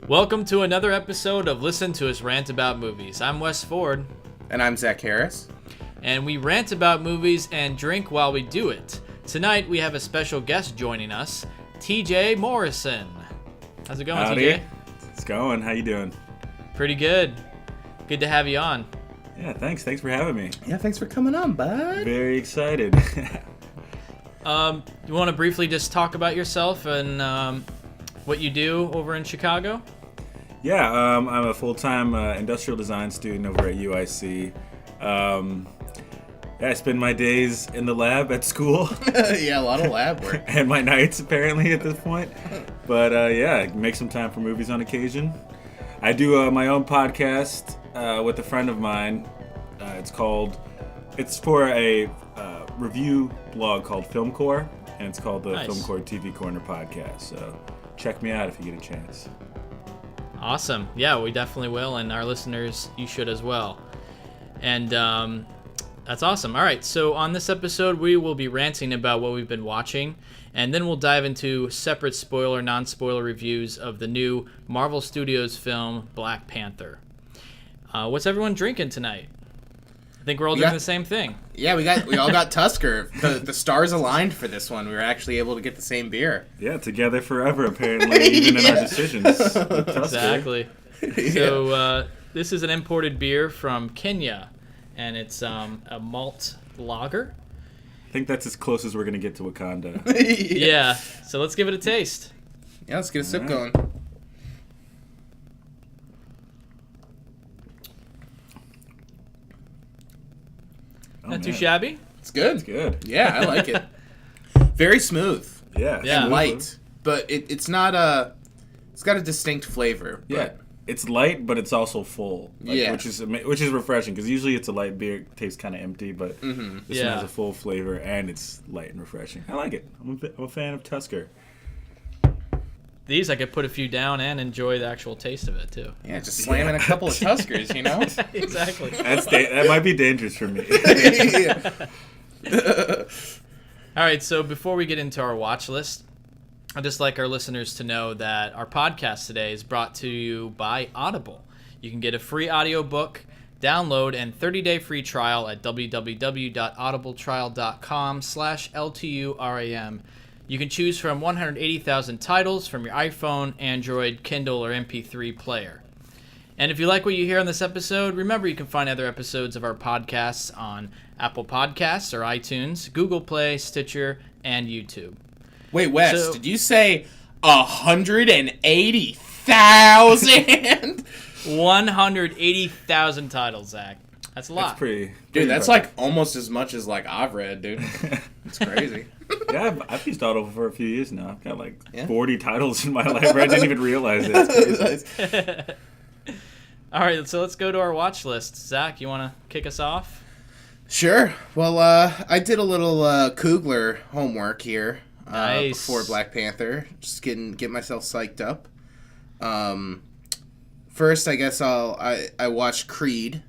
Welcome to another episode of Listen to Us Rant About Movies. I'm Wes Ford. And I'm Zach Harris. And we rant about movies and drink while we do it. Tonight we have a special guest joining us, TJ Morrison. How's it going, Howdy. TJ? It's going. How you doing? Pretty good. Good to have you on. Yeah, thanks. Thanks for having me. Yeah, thanks for coming on, bud. Very excited. You want to briefly just talk about yourself and what you do over in Chicago? Yeah, I'm a full-time industrial design student over at UIC. I spend my days in the lab at school. Yeah, a lot of lab work. And my nights, apparently, at this point. But, make some time for movies on occasion. I do my own podcast with a friend of mine. It's for a review blog called FILMCORE, and it's called the Nice. FILMCORE TV Corner Podcast. So check me out if you get a chance. Awesome. Yeah, we definitely will, and our listeners, you should as well. And that's awesome. All right, so on this episode, we will be ranting about what we've been watching, and then we'll dive into separate spoiler, non-spoiler reviews of the new Marvel Studios film, Black Panther. What's everyone drinking tonight? I think we're all doing the same thing. Yeah, we all got Tusker. The stars aligned for this one. We were actually able to get the same beer. Yeah, together forever, apparently, even in our decisions. With Tusker. Exactly. So this is an imported beer from Kenya, and it's a malt lager. I think that's as close as we're going to get to Wakanda. Yeah, so let's give it a taste. Yeah, let's get a sip going. Not too shabby. It's good. It's good. Yeah, I like it. Very smooth. Yeah. Yeah. And light. But it's not a... It's got a distinct flavor. Yeah. It's light, but it's also full. Yeah. Which is refreshing, because usually it's a light beer, it tastes kind of empty, but this one has a full flavor, and it's light and refreshing. I like it. I'm a fan of Tusker. These I could put a few down and enjoy the actual taste of it too. Yeah, just slamming a couple of Tuskers, you know? Exactly. That might be dangerous for me. All right, so before we get into our watch list, I'd just like our listeners to know that our podcast today is brought to you by Audible. You can get a free audiobook, download, and 30-day free trial at www.audibletrial.com/LTURAM. You can choose from 180,000 titles from your iPhone, Android, Kindle, or MP3 player. And if you like what you hear on this episode, remember you can find other episodes of our podcasts on Apple Podcasts or iTunes, Google Play, Stitcher, and YouTube. Wait, Wes, did you say 180,000? 180,000 titles, Zach. That's a lot. That's pretty Dude, that's impressive. like almost as much as like I've read, dude. It's crazy. Yeah, I've used Audible for a few years now. I've got 40 titles in my library. I didn't even realize it. It's crazy. All right, so let's go to our watch list. Zach, you want to kick us off? Sure. Well, I did a little Coogler homework here before Black Panther. Just get myself psyched up. First, I guess I watched Creed,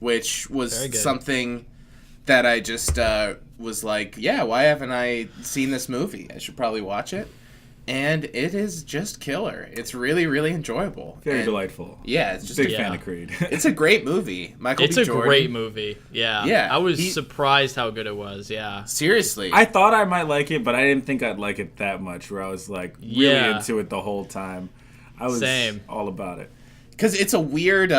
which was something that I just was like, yeah, why haven't I seen this movie? I should probably watch it. And it is just killer. It's really, really enjoyable. Very delightful. Yeah, it's just Big fan of Creed. It's a great movie. It's a great movie. Yeah. Yeah. I was surprised how good it was. Yeah. Seriously. I thought I might like it, but I didn't think I'd like it that much, where I was like really into it the whole time. I was all about it. Because it's a weird,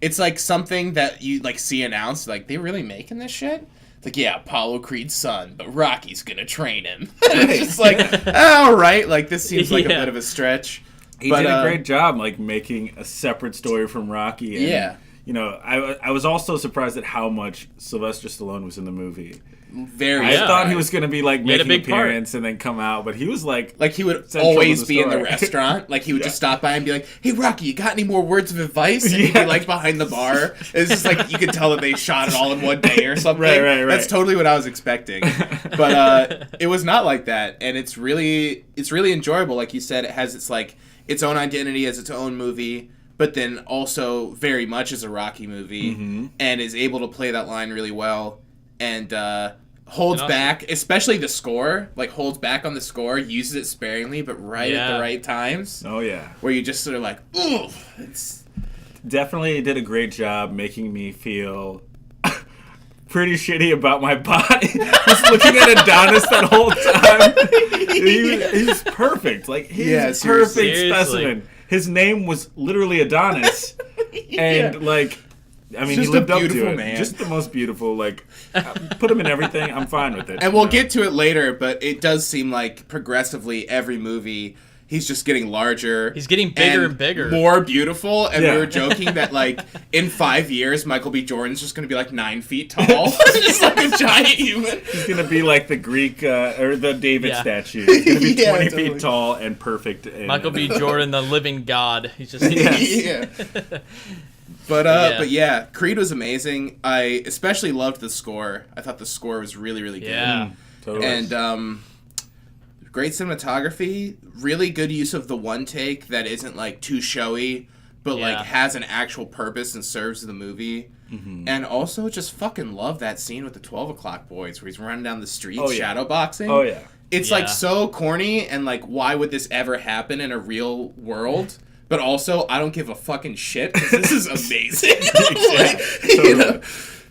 it's like something that you like see announced, like, they really making this shit? It's like, yeah, Apollo Creed's son, but Rocky's gonna train him. It's just like, all right, like, this seems like a bit of a stretch. He did a great job, like, making a separate story from Rocky. And, you know, I was also surprised at how much Sylvester Stallone was in the movie. I thought he was going to be like making an appearance and then come out, but he was like he would always be in the restaurant. Like he would just stop by and be like, "Hey Rocky, you got any more words of advice?" And he'd be like behind the bar. It's just like you could tell that they shot it all in one day or something. Right. That's totally what I was expecting, but it was not like that, and it's really enjoyable. Like you said, it has its own identity as its own movie, but then also very much as a Rocky movie, and is able to play that line really well. And holds back, especially the score, like holds back on the score, uses it sparingly, but at the right times. Oh yeah. Where you just sort of like, ooh, it's definitely did a great job making me feel pretty shitty about my body. Just looking at Adonis that whole time. He was perfect. Like he's perfect specimen. His name was literally Adonis. And like I mean, he lived up to it. Man. Just the most beautiful. Like, put him in everything. I'm fine with it. And we'll get to it later, but it does seem like progressively every movie, he's just getting larger. He's getting bigger and bigger. More beautiful. And we were joking that, like, in 5 years, Michael B. Jordan's just going to be, like, 9 feet tall. Just like a giant human. He's going to be like the Greek, or the David statue. He's going to be 20 feet tall and perfect. And, Michael B. Jordan, the living god. He's just... But yeah, Creed was amazing. I especially loved the score. I thought the score was really, really good. Yeah, totally. And great cinematography. Really good use of the one take that isn't like too showy, but like has an actual purpose and serves the movie. Mm-hmm. And also just fucking love that scene with the 12 o'clock boys where he's running down the street shadow boxing. Oh yeah. It's like so corny and like why would this ever happen in a real world? But also, I don't give a fucking shit because this is amazing. You know?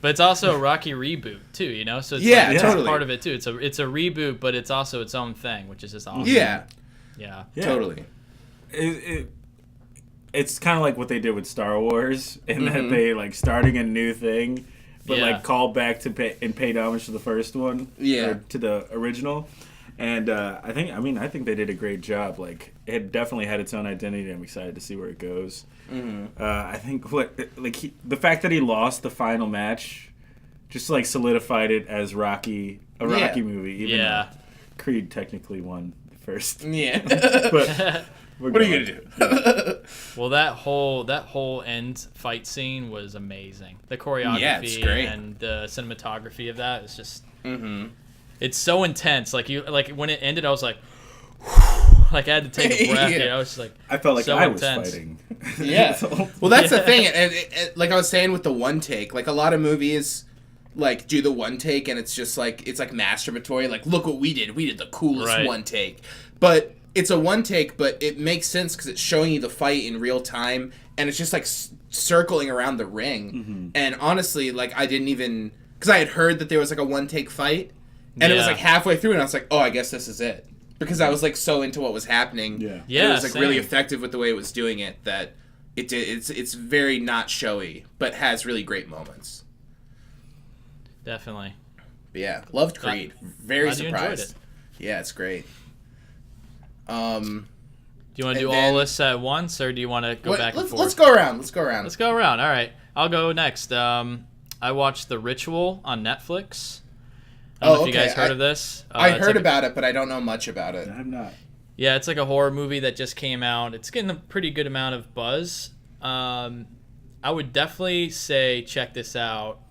But it's also a Rocky reboot too, you know. So it's totally part of it too. It's a reboot, but it's also its own thing, which is just awesome. Yeah, totally. It's kind of like what they did with Star Wars, in that they like starting a new thing, but like call back to paid homage to the first one, or to the original. And I think they did a great job. Like, it definitely had its own identity. I'm excited to see where it goes. Mm-hmm. I think the fact that he lost the final match just like solidified it as a Rocky movie. Even though Creed technically won first. Yeah, but what are you gonna do? Well, that whole end fight scene was amazing. The choreography and the cinematography of that is just. Mm-hmm. It's so intense. Like when it ended, I was like, like I had to take a breath. You know? I was just like, I felt like I was fighting. Yeah. Well, that's the thing, and like I was saying with the one take, like a lot of movies, like do the one take, and it's just like it's like masturbatory. Like, look what we did. We did the coolest one take. But it's a one take, but it makes sense because it's showing you the fight in real time, and it's just like circling around the ring. Mm-hmm. And honestly, like I didn't even because I had heard that there was like a one take fight. And it was like halfway through, and I was like, "Oh, I guess this is it," because I was like so into what was happening. Yeah, it was like really effective with the way it was doing it. That it's very not showy, but has really great moments. Definitely. But yeah, loved Creed. Very surprised. Yeah, it's great. Do you want to do all this at once, or do you want to go back and forth? Let's go around. Let's go around. All right, I'll go next. I watched The Ritual on Netflix. I don't know if you guys heard of this. I heard about it, but I don't know much about it. I'm not. Yeah, it's like a horror movie that just came out. It's getting a pretty good amount of buzz. I would definitely say check this out,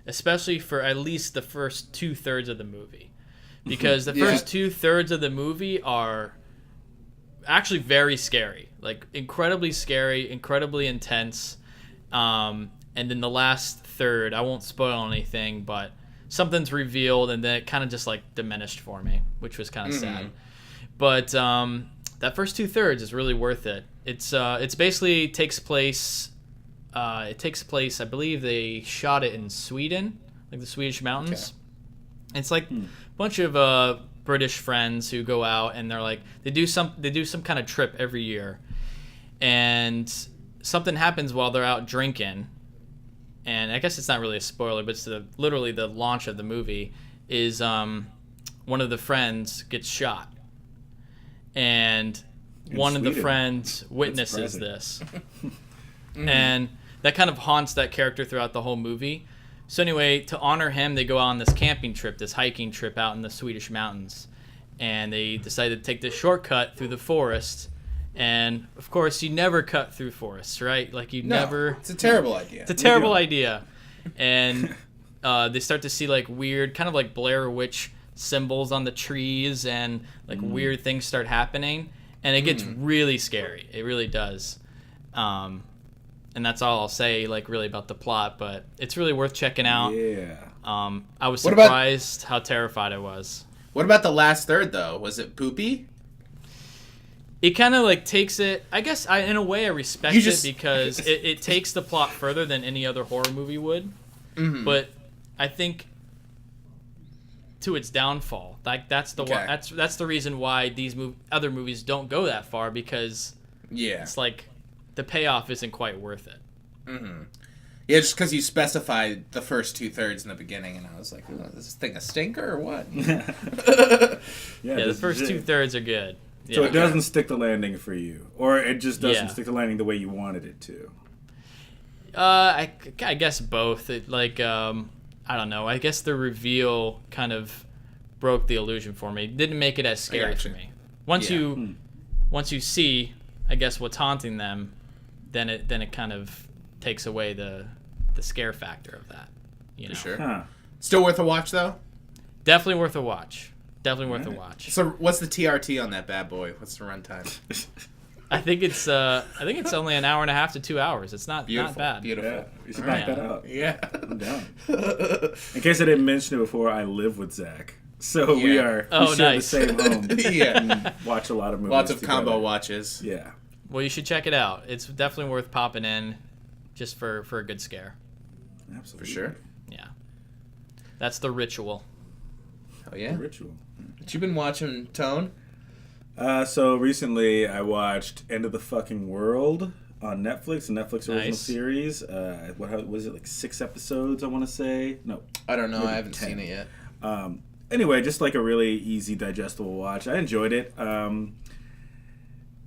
especially for at least the first 2/3 of the movie. Because the first 2/3 of the movie are actually very scary. Like, incredibly scary, incredibly intense. And then the last third, I won't spoil anything, but something's revealed, and then it kind of just like diminished for me, which was kind of sad. But that first 2/3 is really worth it. It's basically takes place. It takes place. I believe they shot it in Sweden, like the Swedish mountains. Okay. It's like a bunch of British friends who go out, and they're like they do some kind of trip every year, and something happens while they're out drinking. And I guess it's not really a spoiler, but it's literally the launch of the movie is one of the friends gets shot. And one of the friends witnesses this. And that kind of haunts that character throughout the whole movie. So anyway, to honor him, they go on this camping trip, this hiking trip out in the Swedish mountains. And they decide to take this shortcut through the forest. And, of course, you never cut through forests, right? Like, never... It's a terrible idea. It's a terrible idea. And they start to see, like, weird, kind of like Blair Witch symbols on the trees, and, like, weird things start happening. And it gets really scary. It really does. And that's all I'll say, like, really about the plot. But it's really worth checking out. Yeah. I was surprised how terrified I was. What about the last third, though? Was it poopy? It kind of like takes it. I guess in a way I respect it because it takes the plot further than any other horror movie would. Mm-hmm. But I think to its downfall, like that's the reason why these other movies don't go that far, because it's like the payoff isn't quite worth it. Mm-hmm. Yeah, just because you specified the first 2/3 in the beginning, and I was like, is this thing a stinker or what? Yeah, the first 2/3 are good. Yeah. So it doesn't stick the landing for you, or it just doesn't stick the landing the way you wanted it to. I guess both. I don't know. I guess the reveal kind of broke the illusion for me. It didn't make it as scary for me. Once you see, I guess, what's haunting them, then it kind of takes away the scare factor of that. You know? For sure. Huh. Still worth a watch, though? Definitely worth a watch. Definitely worth a watch. So what's the TRT on that bad boy? What's the runtime? I think it's only an hour and a half to 2 hours. It's not bad. Beautiful. Yeah, you should knock that out. Yeah. I'm down. In case I didn't mention it before, I live with Zach. So we share the same home. And watch a lot of movies. Lots of together. combo watches. Yeah. Well, you should check it out. It's definitely worth popping in just for a good scare. Absolutely. For sure. Yeah. That's The Ritual. Oh, yeah? The Ritual. What you been watching, Tone? So recently I watched End of the Fucking World on Netflix, a Netflix original series. What was it, like 6 episodes, I want to say? No. I don't know. I haven't seen it yet. Anyway, just like a really easy, digestible watch. I enjoyed it.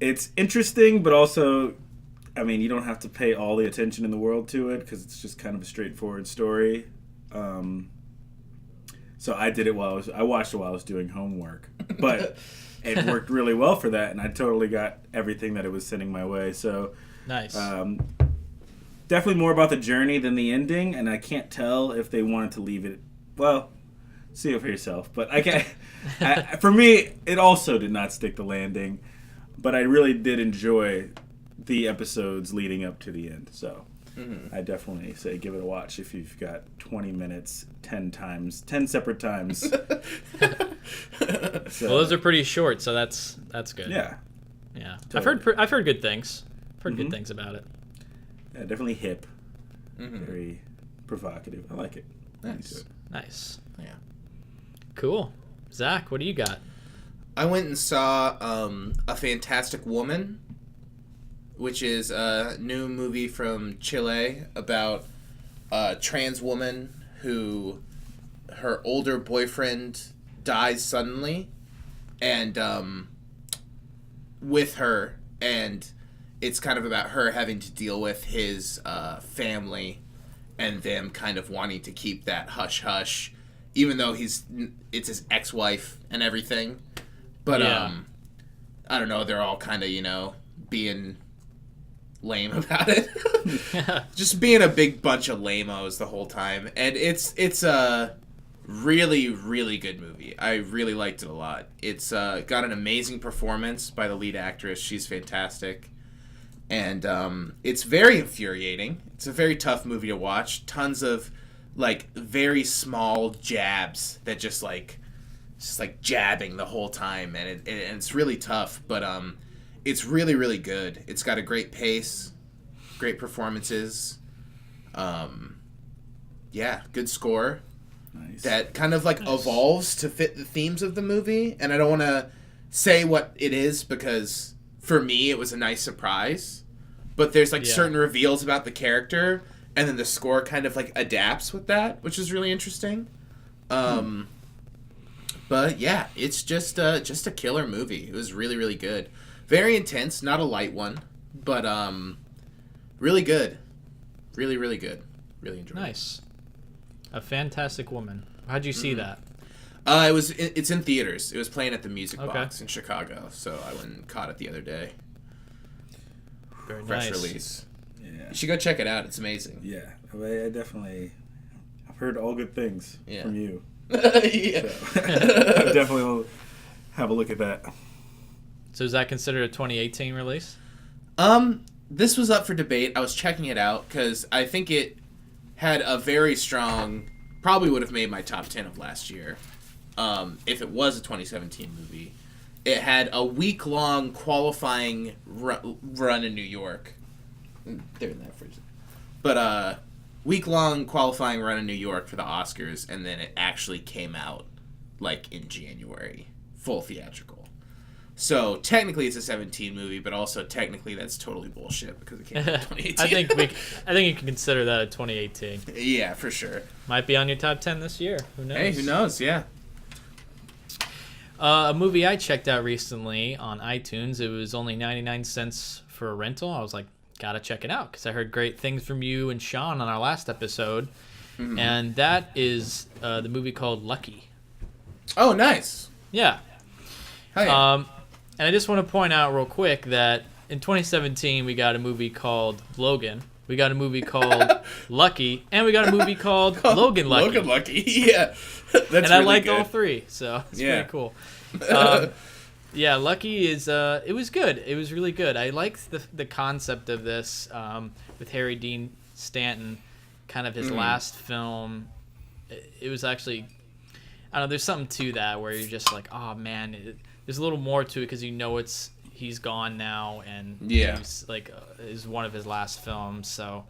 It's interesting, but also, I mean, you don't have to pay all the attention in the world to it because it's just kind of a straightforward story. So I did it I watched it while I was doing homework, but it worked really well for that, and I totally got everything that it was sending my way. So nice. Definitely more about the journey than the ending, and I can't tell if they wanted to leave it. Well, see it for yourself. But I can't. For me, it also did not stick the landing, but I really did enjoy the episodes leading up to the end. So. Mm-hmm. I definitely say give it a watch if you've got 20 minutes, 10 separate times. So, well, those are pretty short, so that's good. Yeah. Totally. I've heard good things. I've heard good things about it. Yeah, definitely hip. Mm-hmm. Very provocative. I like it. Nice. Yeah. Cool. Zach, what do you got? I went and saw A Fantastic Woman, which is a new movie from Chile about a trans woman who her older boyfriend dies suddenly and with her, and it's kind of about her having to deal with his family and them kind of wanting to keep that hush-hush, even though it's his ex-wife and everything. But I don't know, they're all kind of, being lame about it. Just being a big bunch of lamos the whole time. And it's a really, really good movie. I really liked it a lot. It's got an amazing performance by the lead actress. She's fantastic. And it's very infuriating. It's a very tough movie to watch. Tons of very small jabs that just jabbing the whole time, and it's really tough, but it's really, really good. It's got a great pace, great performances, good score. Nice. That kind of evolves to fit the themes of the movie, and I don't want to say what it is because for me it was a nice surprise, but there's certain reveals about the character, and then the score kind of adapts with that, which is really interesting. But yeah, it's just a killer movie. It was really, really good. Very intense, not a light one, but really good. Really, really good. Really enjoyed it. Nice. A Fantastic Woman. How'd you see that? It's in theaters. It was playing at the Music Box in Chicago, so I went and caught it the other day. Very Fresh nice. release. Yeah. You should go check it out. It's amazing. Yeah, I definitely. I've heard all good things from you. Yeah. So, I definitely will have a look at that. So is that considered a 2018 release? This was up for debate. I was checking it out because I think it had a very strong probably would have made my top 10 of last year if it was a 2017 movie. It had a week-long qualifying run in New York. They're in that freezer. But week-long qualifying run in New York for the Oscars, and then it actually came out like in January, full theatrical. So technically it's a 17 movie, but also technically that's totally bullshit because it came out in 2018. I think you can consider that a 2018. Yeah, for sure. Might be on your top 10 this year. Who knows? Hey, who knows? Yeah. A movie I checked out recently on iTunes. It was only 99 cents for a rental. I was like, gotta check it out because I heard great things from you and Sean on our last episode. Mm-hmm. And that is the movie called Lucky. Oh, nice. Yeah. Hell yeah. And I just want to point out real quick that in 2017 we got a movie called Logan. We got a movie called Lucky, and we got a movie called Logan Lucky. Logan Lucky, yeah. That's and really I liked good. all three, so it's pretty cool. Yeah, Lucky is it was good. It was really good. I liked the concept of this with Harry Dean Stanton, kind of his last film. It was actually, I don't know, there's something to that where you're just like, oh man, there's a little more to it because he's gone now, and he's like is one of his last films. So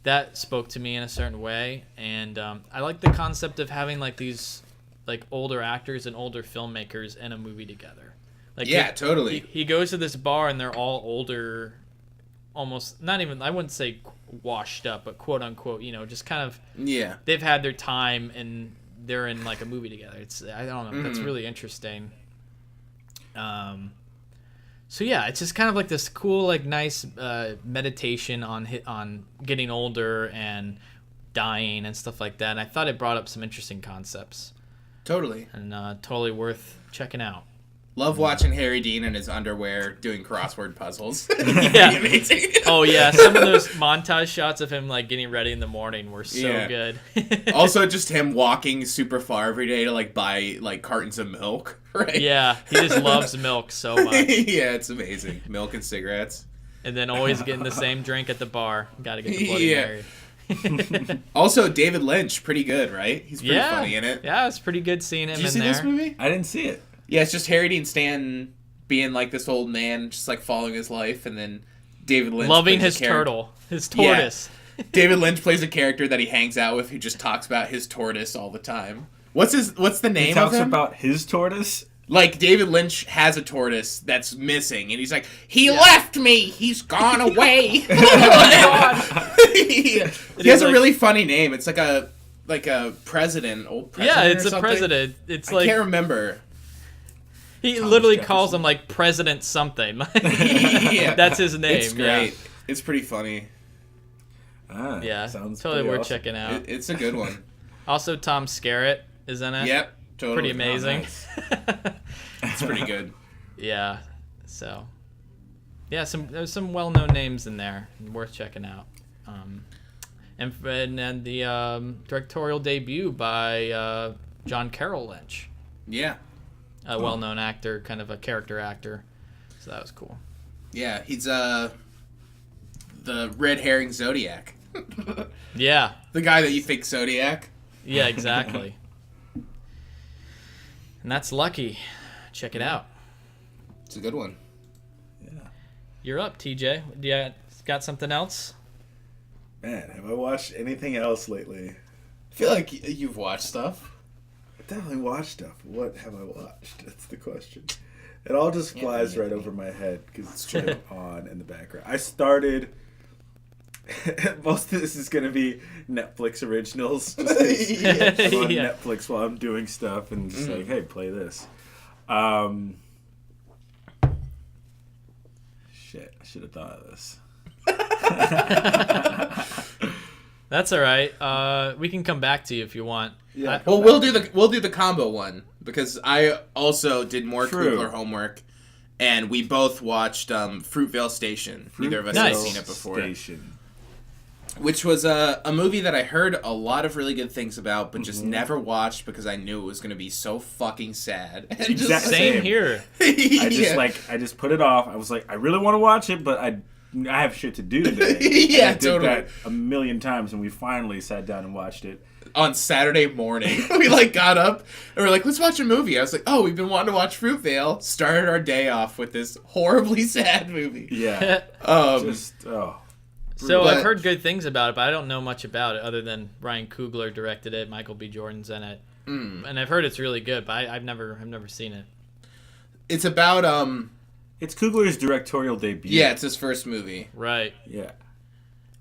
that spoke to me in a certain way, and I like the concept of having like these like older actors and older filmmakers in a movie together. Like totally. He goes to this bar and they're all older, almost not even, I wouldn't say washed up, but quote unquote, just kind of they've had their time and they're in like a movie together. I don't know, that's really interesting. So yeah, it's just kind of like this cool, like nice meditation on getting older and dying and stuff like that. And I thought it brought up some interesting concepts. Totally. And totally worth checking out. Love watching Harry Dean in his underwear doing crossword puzzles. Yeah. Amazing. Oh yeah, some of those montage shots of him like getting ready in the morning were so good. Also, just him walking super far every day to like buy like cartons of milk. Right? Yeah, he just loves milk so much. Yeah, it's amazing. Milk and cigarettes. And then always getting the same drink at the bar. Got to get the Bloody Mary. Also, David Lynch, pretty good, right? He's pretty funny in it. Yeah, it's pretty good seeing him in there. Did you see this movie? I didn't see it. Yeah, it's just Harry Dean Stanton being like this old man, just like following his life, and then David Lynch loving his turtle, his tortoise. Yeah. David Lynch plays a character that he hangs out with who just talks about his tortoise all the time. What's the name of him? He talks about his tortoise? Like, David Lynch has a tortoise that's missing, and he's like, he left me! He's gone away! He has a really funny name. It's like a president, old president. Yeah, it's or a something. President. It's I can't remember. He literally calls him like President something. That's his name. It's great. Yeah. It's pretty funny. Yeah, sounds totally worth awesome. checking out. It's a good one. Also, Tom Skerritt is in it. Yep, totally. Pretty amazing. Oh, nice. It's pretty good. Yeah. So, yeah, there's some well-known names in there, worth checking out. And the directorial debut by John Carroll Lynch. Yeah. A well-known actor, kind of a character actor. So that was cool. Yeah, he's the red herring Zodiac. Yeah. The guy that you think Zodiac. Yeah, exactly. And that's Lucky. Check it out. It's a good one. Yeah. You're up, TJ. Do you got something else? Man, have I watched anything else lately? I feel like you've watched stuff. I definitely watched stuff. What have I watched? That's the question. It all just flies right over my head because it's kind of on in the background. I started... Most of this is going to be Netflix originals. Just I'm on Netflix while I'm doing stuff and just like, hey, play this. Shit, I should have thought of this. That's all right. We can come back to you if you want. Yeah. Well, we'll do the combo one because I also did more Coogler homework, and we both watched Fruitvale Station. Neither of us had seen it before. Which was a movie that I heard a lot of really good things about, but just never watched because I knew it was going to be so fucking sad. And same here. I just put it off. I was like, I really want to watch it, but I have shit to do today. Yeah, I did that a million times, and we finally sat down and watched it. on Saturday morning. We like got up and we're like, let's watch a movie. I was like, oh, we've been wanting to watch Fruitvale. Started our day off with this horribly sad movie. Yeah. So I've heard good things about it, but I don't know much about it other than Ryan Coogler directed it, Michael B. Jordan's in it, and I've heard it's really good, but I've never seen it. It's about It's Coogler's directorial debut. Yeah, it's his first movie. Right. Yeah.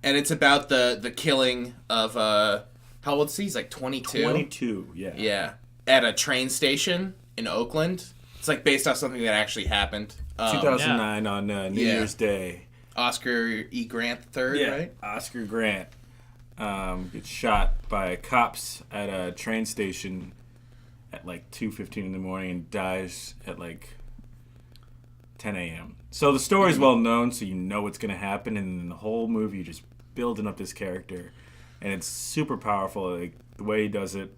And it's about the killing of how old is he? He's like 22. 22. Yeah. Yeah. At a train station in Oakland. It's like based off something that actually happened. 2009 on New Year's Day. Oscar E. Grant III, right? Oscar Grant gets shot by cops at a train station at like 2:15 in the morning and dies at like 10 a.m. So the story's well known, so you know what's going to happen, and in the whole movie you're just building up this character, and it's super powerful. Like the way he does it,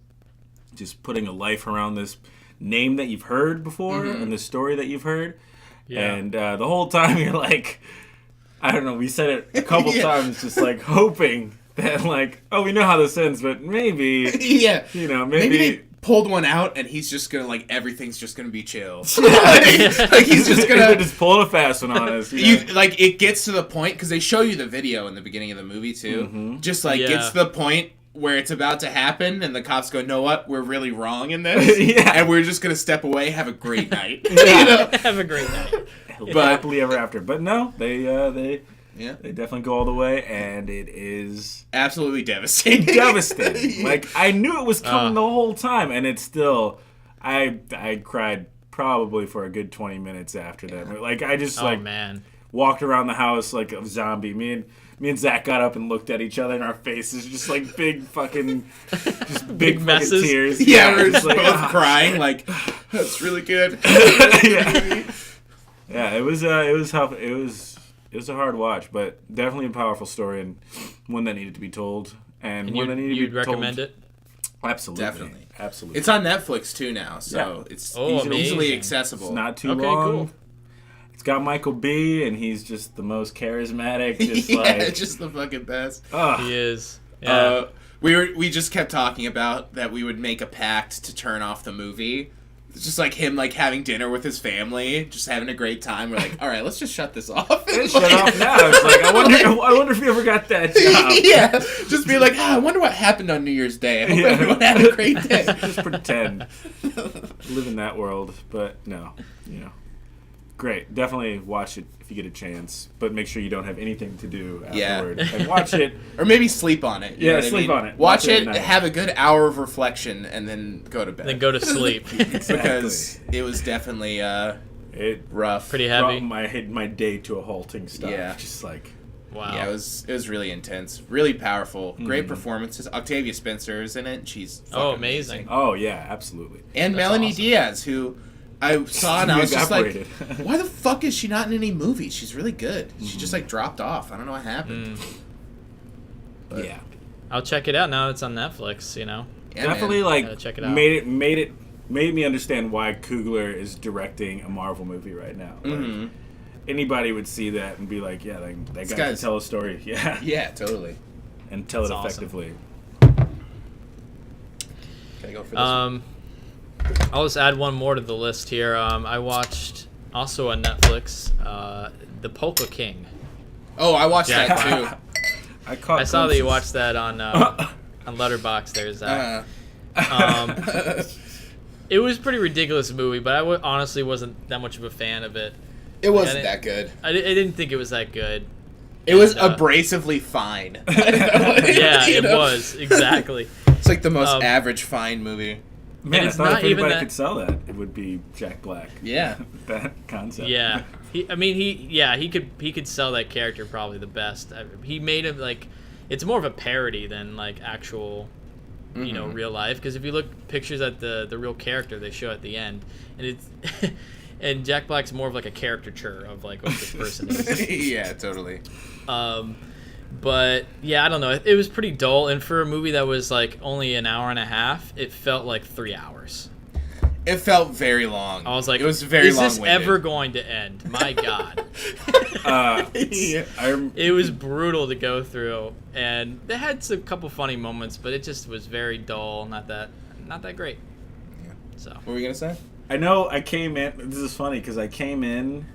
just putting a life around this name that you've heard before and the story that you've heard, and the whole time you're like, I don't know, we said it a couple times, just like hoping that like, oh, we know how this ends, but maybe, maybe they pulled one out and he's just gonna like everything's just gonna be chill. like he's just gonna just pull a fast one on us. Like it gets to the point because they show you the video in the beginning of the movie too. Just like gets to the point where it's about to happen and the cops go, know what, we're really wrong in this, and we're just gonna step away. Have a great night. Have a great night. But happily ever after. But no, they definitely go all the way, and it is absolutely devastating. Devastating. Like I knew it was coming the whole time, and it's still. I cried probably for a good 20 minutes after that. Like I just walked around the house like a zombie. Me and Zach got up and looked at each other, and our faces just like big fucking, just big messes. Tears. Yeah, we're just like both crying. Like that's really good. Yeah, it was tough. It was a hard watch, but definitely a powerful story and one that needed to be told. And one that needed to be told. You'd recommend it? Absolutely. Definitely. Absolutely. It's on Netflix too now, so it's easily accessible. It's not too long. Cool. It's got Michael B, and he's just the most charismatic. Just the fucking best. He is. Yeah. We just kept talking about that we would make a pact to turn off the movie. It's just like him like having dinner with his family, just having a great time. We're like, all right, let's just shut this off. Shut off now. It's like I wonder if you ever got that job. Just be like, I wonder what happened on New Year's Day. I hope everyone had a great day. Just pretend. Live in that world, but no, Great. Definitely watch it if you get a chance, but make sure you don't have anything to do afterward. And watch it. Or maybe sleep on it. Sleep on it. Watch it, have a good hour of reflection, and then go to bed. Then go to sleep. Exactly. Because it was definitely rough. Pretty heavy. My day to a halting stop. Yeah. Just like... Wow. Yeah, it was really intense. Really powerful. Great performances. Octavia Spencer is in it. She's amazing. Oh, yeah, absolutely. And That's Melanie awesome. Diaz, who... I saw and I was just like, why the fuck is she not in any movies? She's really good. She just like dropped off. I don't know what happened. But, yeah. I'll check it out now that it's on Netflix, Yeah, definitely like check it out. made me understand why Coogler is directing a Marvel movie right now. Like, anybody would see that and be like, yeah, that guy can tell a story. Yeah. Yeah, totally. And tell it That's effectively. Can I go for this one? I'll just add one more to the list here. I watched also on Netflix the Polka King. Oh, I watched that too. I saw that you watched that on Letterboxd. There's that. It was a pretty ridiculous movie, but I honestly wasn't that much of a fan of it. It wasn't that good. I didn't think it was that good. It was abrasively fine. It was exactly. It's like the most average fine movie. Man, I thought if anybody could sell that, it would be Jack Black. Yeah, that concept. Yeah, he could sell that character probably the best. He made him like, it's more of a parody than like actual, real life. Because if you look pictures at the real character they show at the end, and it's and Jack Black's more of like a caricature of like what this person is. Yeah, totally. But yeah, I don't know. It was pretty dull, and for a movie that was like only an hour and a half, it felt like 3 hours. It felt very long. I was like, it was very long. Is this ever going to end? My God. It was brutal to go through, and they had a couple funny moments, but it just was very dull. Not that great. Yeah. So. What were we gonna say? I know I came in. This is funny because I came in.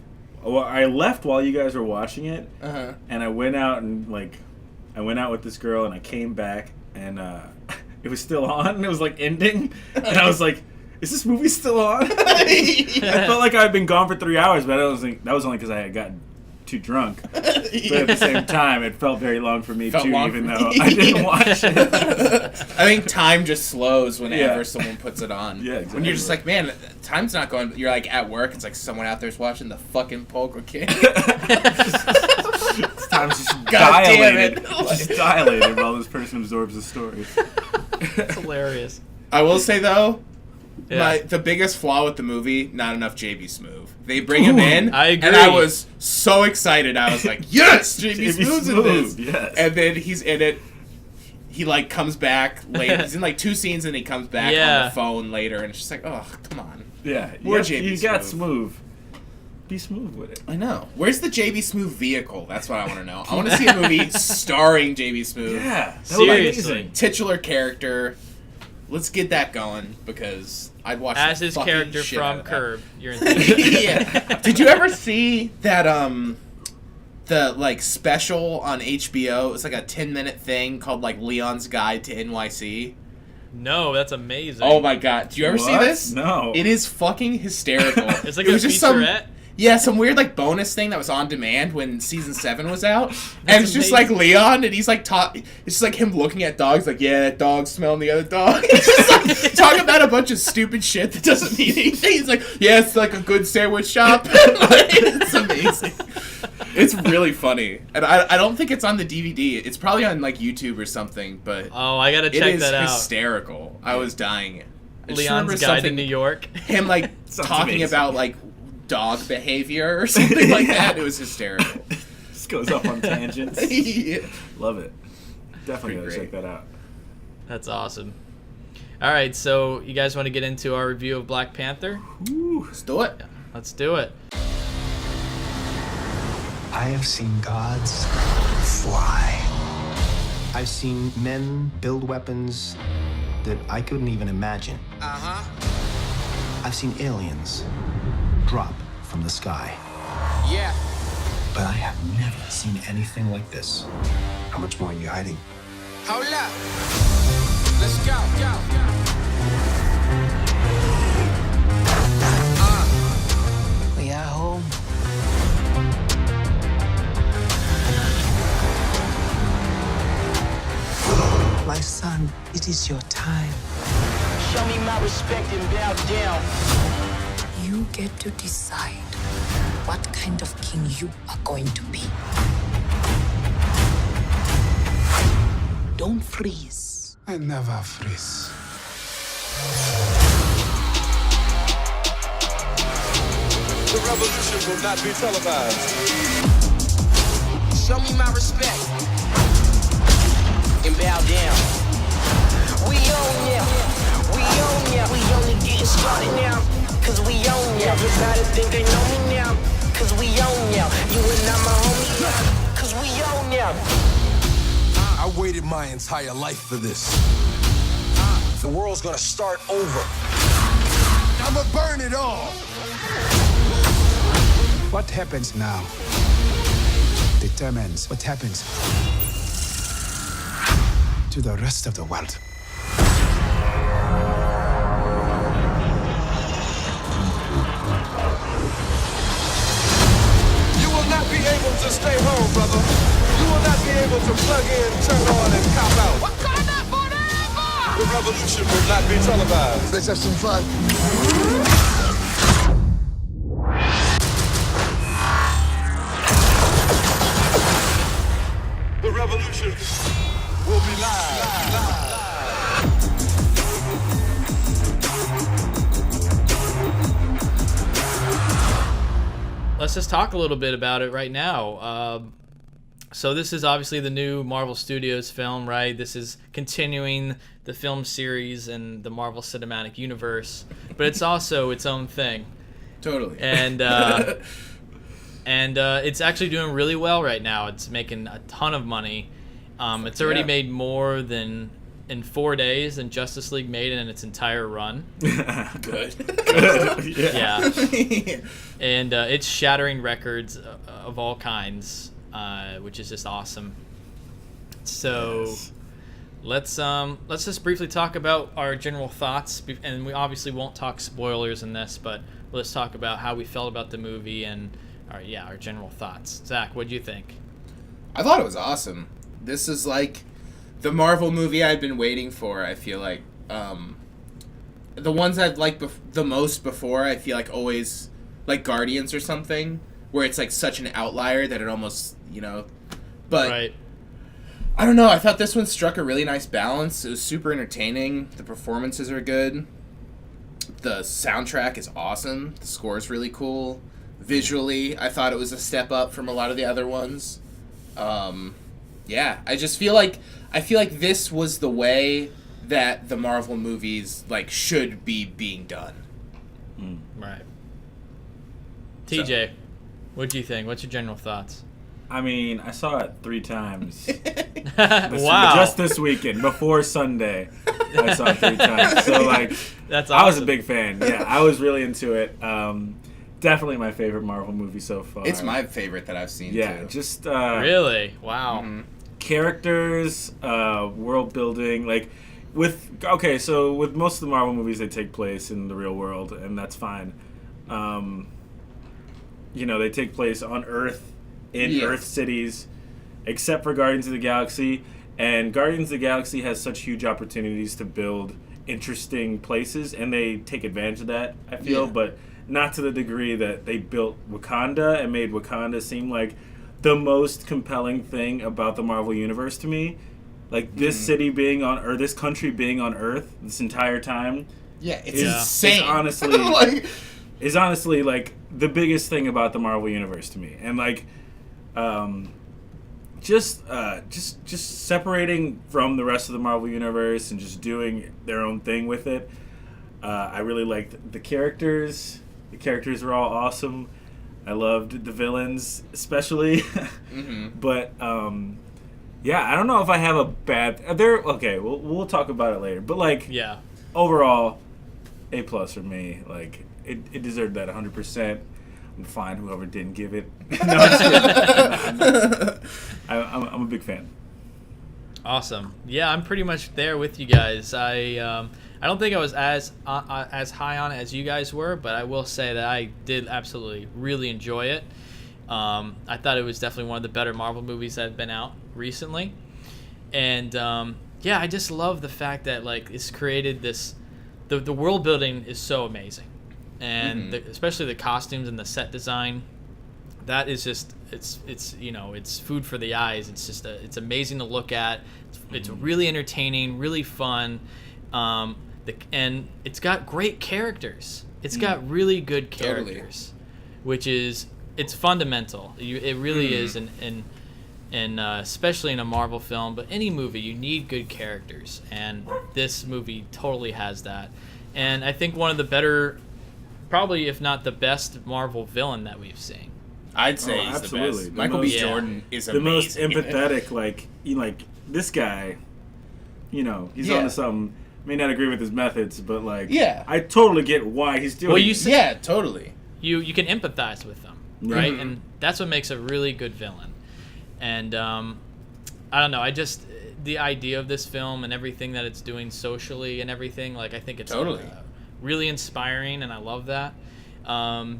Well, I left while you guys were watching it, and I went out with this girl, and I came back, and it was still on, and it was like ending, and I was like, "Is this movie still on?" I felt like I'd been gone for 3 hours, but I don't think that was only because I had gotten too drunk. But at the same time, it felt very long for me too, even though I didn't watch it. I think time just slows whenever someone puts it on. Yeah, exactly. When you're just like, man, time's not going. You're like at work. It's like someone out there's watching the fucking Polka King. Time's just dilated. Just dilated while this person absorbs the story. It's hilarious. I will say though, the biggest flaw with the movie, not enough JB Smoove. They bring him in, I agree. and I was so excited. I was like, yes, JB Smoove's in this. Yes. And then he's in it. He like comes back later. He's in like 2 scenes, and he comes back on the phone later, and it's just like, oh, come on. Yeah, more JB you got Smoove. Be smooth with it. I know. Where's the JB Smoove vehicle? That's what I want to know. I want to see a movie starring JB Smoove. Yeah, seriously. Titular character. Let's get that going because I'd watch as his character shit from Curb. You're in yeah. Did you ever see that the like special on HBO? It's like a 10-minute thing called like Leon's Guide to NYC. No, that's amazing. Oh my God! Did you ever see this? No. It is fucking hysterical. It's like a featurette. Some weird like bonus thing that was on demand when season 7 was out, and it's just like Leon, and he's like it's just like him looking at dogs, like that dog smelling the other dog. It's just like talking about a bunch of stupid shit that doesn't mean anything. He's like, it's like a good sandwich shop. It's amazing. It's really funny, and I don't think it's on the DVD. It's probably on like YouTube or something. But I gotta check that out. It is hysterical. I was dying. Leon's Guide to New York. Him like talking about like dog behavior or something like that. It was hysterical. Just goes off on tangents. Love it. Definitely gotta check that out. That's awesome. All right, so you guys want to get into our review of Black Panther? Ooh, let's do it. Let's do it. I have seen gods fly. I've seen men build weapons that I couldn't even imagine. I've seen aliens drop from the sky. Yeah. But I have never seen anything like this. How much more are you hiding? Hold up. Let's go. We are home. My son, it is your time. Show me my respect and bow down. You get to decide what kind of king you are going to be. Don't freeze. I never freeze. The revolution will not be televised. Show me my respect and bow down. We own ya. We own ya. We only getting started now. Cause we own ya. Everybody think they know me now. Cause we own ya. You and I'm a homie now. Cause we own ya. I waited my entire life for this. The world's gonna start over. I'ma burn it all. What happens now determines what happens to the rest of the world. You will not be able to stay home, brother. You will not be able to plug in, turn on, and cop out. Wakanda forever! The revolution will not be televised. Let's have some fun. The revolution will be live. Let's just talk a little bit about it right now. So this is obviously the new Marvel Studios film, right? This is continuing the film series in the Marvel Cinematic Universe, but it's also its own thing. Totally. And it's actually doing really well right now. It's making a ton of money. It's already made more than in 4 days than Justice League made in its entire run. Good. Yeah. And it's shattering records of all kinds. Which is just awesome. So let's just briefly talk about our general thoughts, and we obviously won't talk spoilers in this, but let's talk about how we felt about the movie and our general thoughts. Zach, what do you think? I thought it was awesome. This is like the Marvel movie I've been waiting for. I feel like the ones I've liked the most before, I feel like always like Guardians or something, where it's like such an outlier that it almost, but right. I don't know. I thought this one struck a really nice balance. It was super entertaining. The performances are good. The soundtrack is awesome. The score is really cool. Visually, I thought it was a step up from a lot of the other ones. I just feel like this was the way that the Marvel movies should be being done. Right. TJ, what do you think? What's your general thoughts? I mean, I saw it 3 times. Wow. Just this weekend, before Sunday, I saw it 3 times. So, that's awesome. I was a big fan. Yeah, I was really into it. Definitely my favorite Marvel movie so far. It's my favorite that I've seen, too. Just... really? Wow. Mm-hmm. Characters, world building, with most of the Marvel movies, they take place in the real world, and that's fine. They take place on Earth, in Earth cities, except for Guardians of the Galaxy. And Guardians of the Galaxy has such huge opportunities to build interesting places, and they take advantage of that, I feel, but not to the degree that they built Wakanda and made Wakanda seem like the most compelling thing about the Marvel Universe to me. This city being on Earth, this country being on Earth this entire time. Yeah, it's insane. Is honestly the biggest thing about the Marvel Universe to me. And just separating from the rest of the Marvel Universe and just doing their own thing with it. I really liked the characters. The characters were all awesome. I loved the villains, especially. Mm-hmm. But I don't know if I have a bad. We'll talk about it later. But overall, A+ for me. It deserved that 100%. I'm fine whoever didn't give it. No, I'm a big fan. Awesome. Yeah, I'm pretty much there with you guys. I don't think I was as high on it as you guys were, but I will say that I did absolutely really enjoy it. I thought it was definitely one of the better Marvel movies that have been out recently. And I just love the fact that it's created this. The world building is so amazing. And especially the costumes and the set design, that is just it's food for the eyes. It's just it's amazing to look at. It's really entertaining, really fun, and it's got great characters. It's got really good characters, which is it's fundamental. It really is, and especially in a Marvel film, but any movie you need good characters, and this movie totally has that. And I think one of the better, probably if not the best Marvel villain that we've seen. I'd say he's absolutely. the best. Michael B. Jordan is the amazing. most empathetic. This guy, he's onto something. May not agree with his methods, but I totally get why he's doing it. Totally. You can empathize with them, right? And that's what makes a really good villain. And I don't know. I just the idea of this film and everything that it's doing socially and everything. I think it's totally really inspiring, and I love that.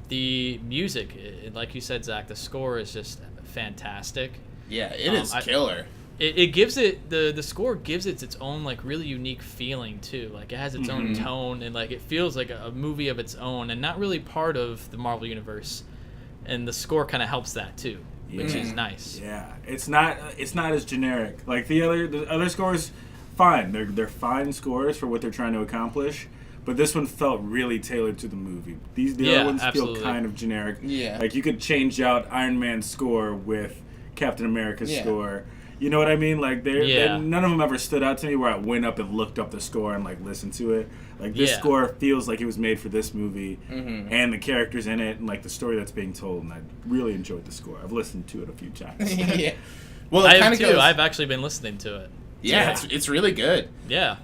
The music, like you said, Zach, the score is just fantastic. Yeah, it is killer. It gives it the score gives it its own really unique feeling too. It has its own tone, and it feels like a movie of its own, and not really part of the Marvel universe. And the score kind of helps that too, which is nice. Yeah, it's not as generic. The other scores, fine. They're fine scores for what they're trying to accomplish. But this one felt really tailored to the movie. The other ones feel kind of generic. Yeah. You could change out Iron Man's score with Captain America's score. You know what I mean? Like, none of them ever stood out to me where I went up and looked up the score and, like, listened to it. Like, this score feels like it was made for this movie and the characters in it and, like, the story that's being told. And I really enjoyed the score. I've listened to it a few times. Well, I have too. I've actually been listening to it. Yeah. It's really good. Yeah.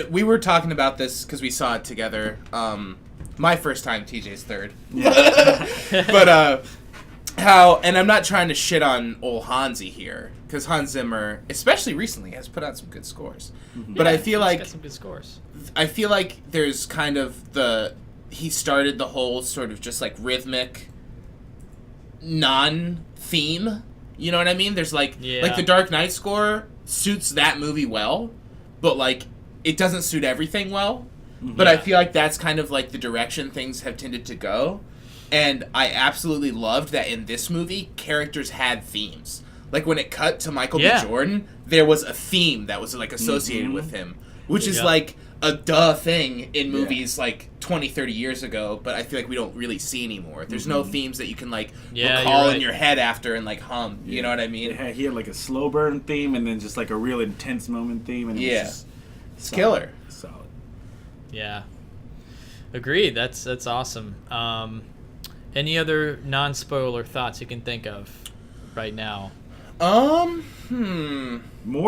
We were talking about this because we saw it together. My first time, TJ's third. Yeah. But, how, and I'm not trying to shit on old Hansi here, because Hans Zimmer, especially recently, has put out some good scores. But I feel like got some good scores. I feel like there's kind of he started the whole sort of just like rhythmic non-theme. You know what I mean? There's like the Dark Knight score suits that movie well, but like it doesn't suit everything well. But I feel like that's kind of like the direction things have tended to go. And I absolutely loved that in this movie, characters had themes. Like, when it cut to Michael B. Jordan, there was a theme that was, like, associated with him. Which is, like, a thing in movies, like, 20, 30 years ago. But I feel like we don't really see anymore. There's no themes that you can, like, recall in your head after and, like, hum. You know what I mean? He had, like, a slow burn theme and then just, like, a real intense moment theme. And it was just it's killer. Solid. Yeah. Agreed. That's awesome. Any other non-spoiler thoughts you can think of right now? More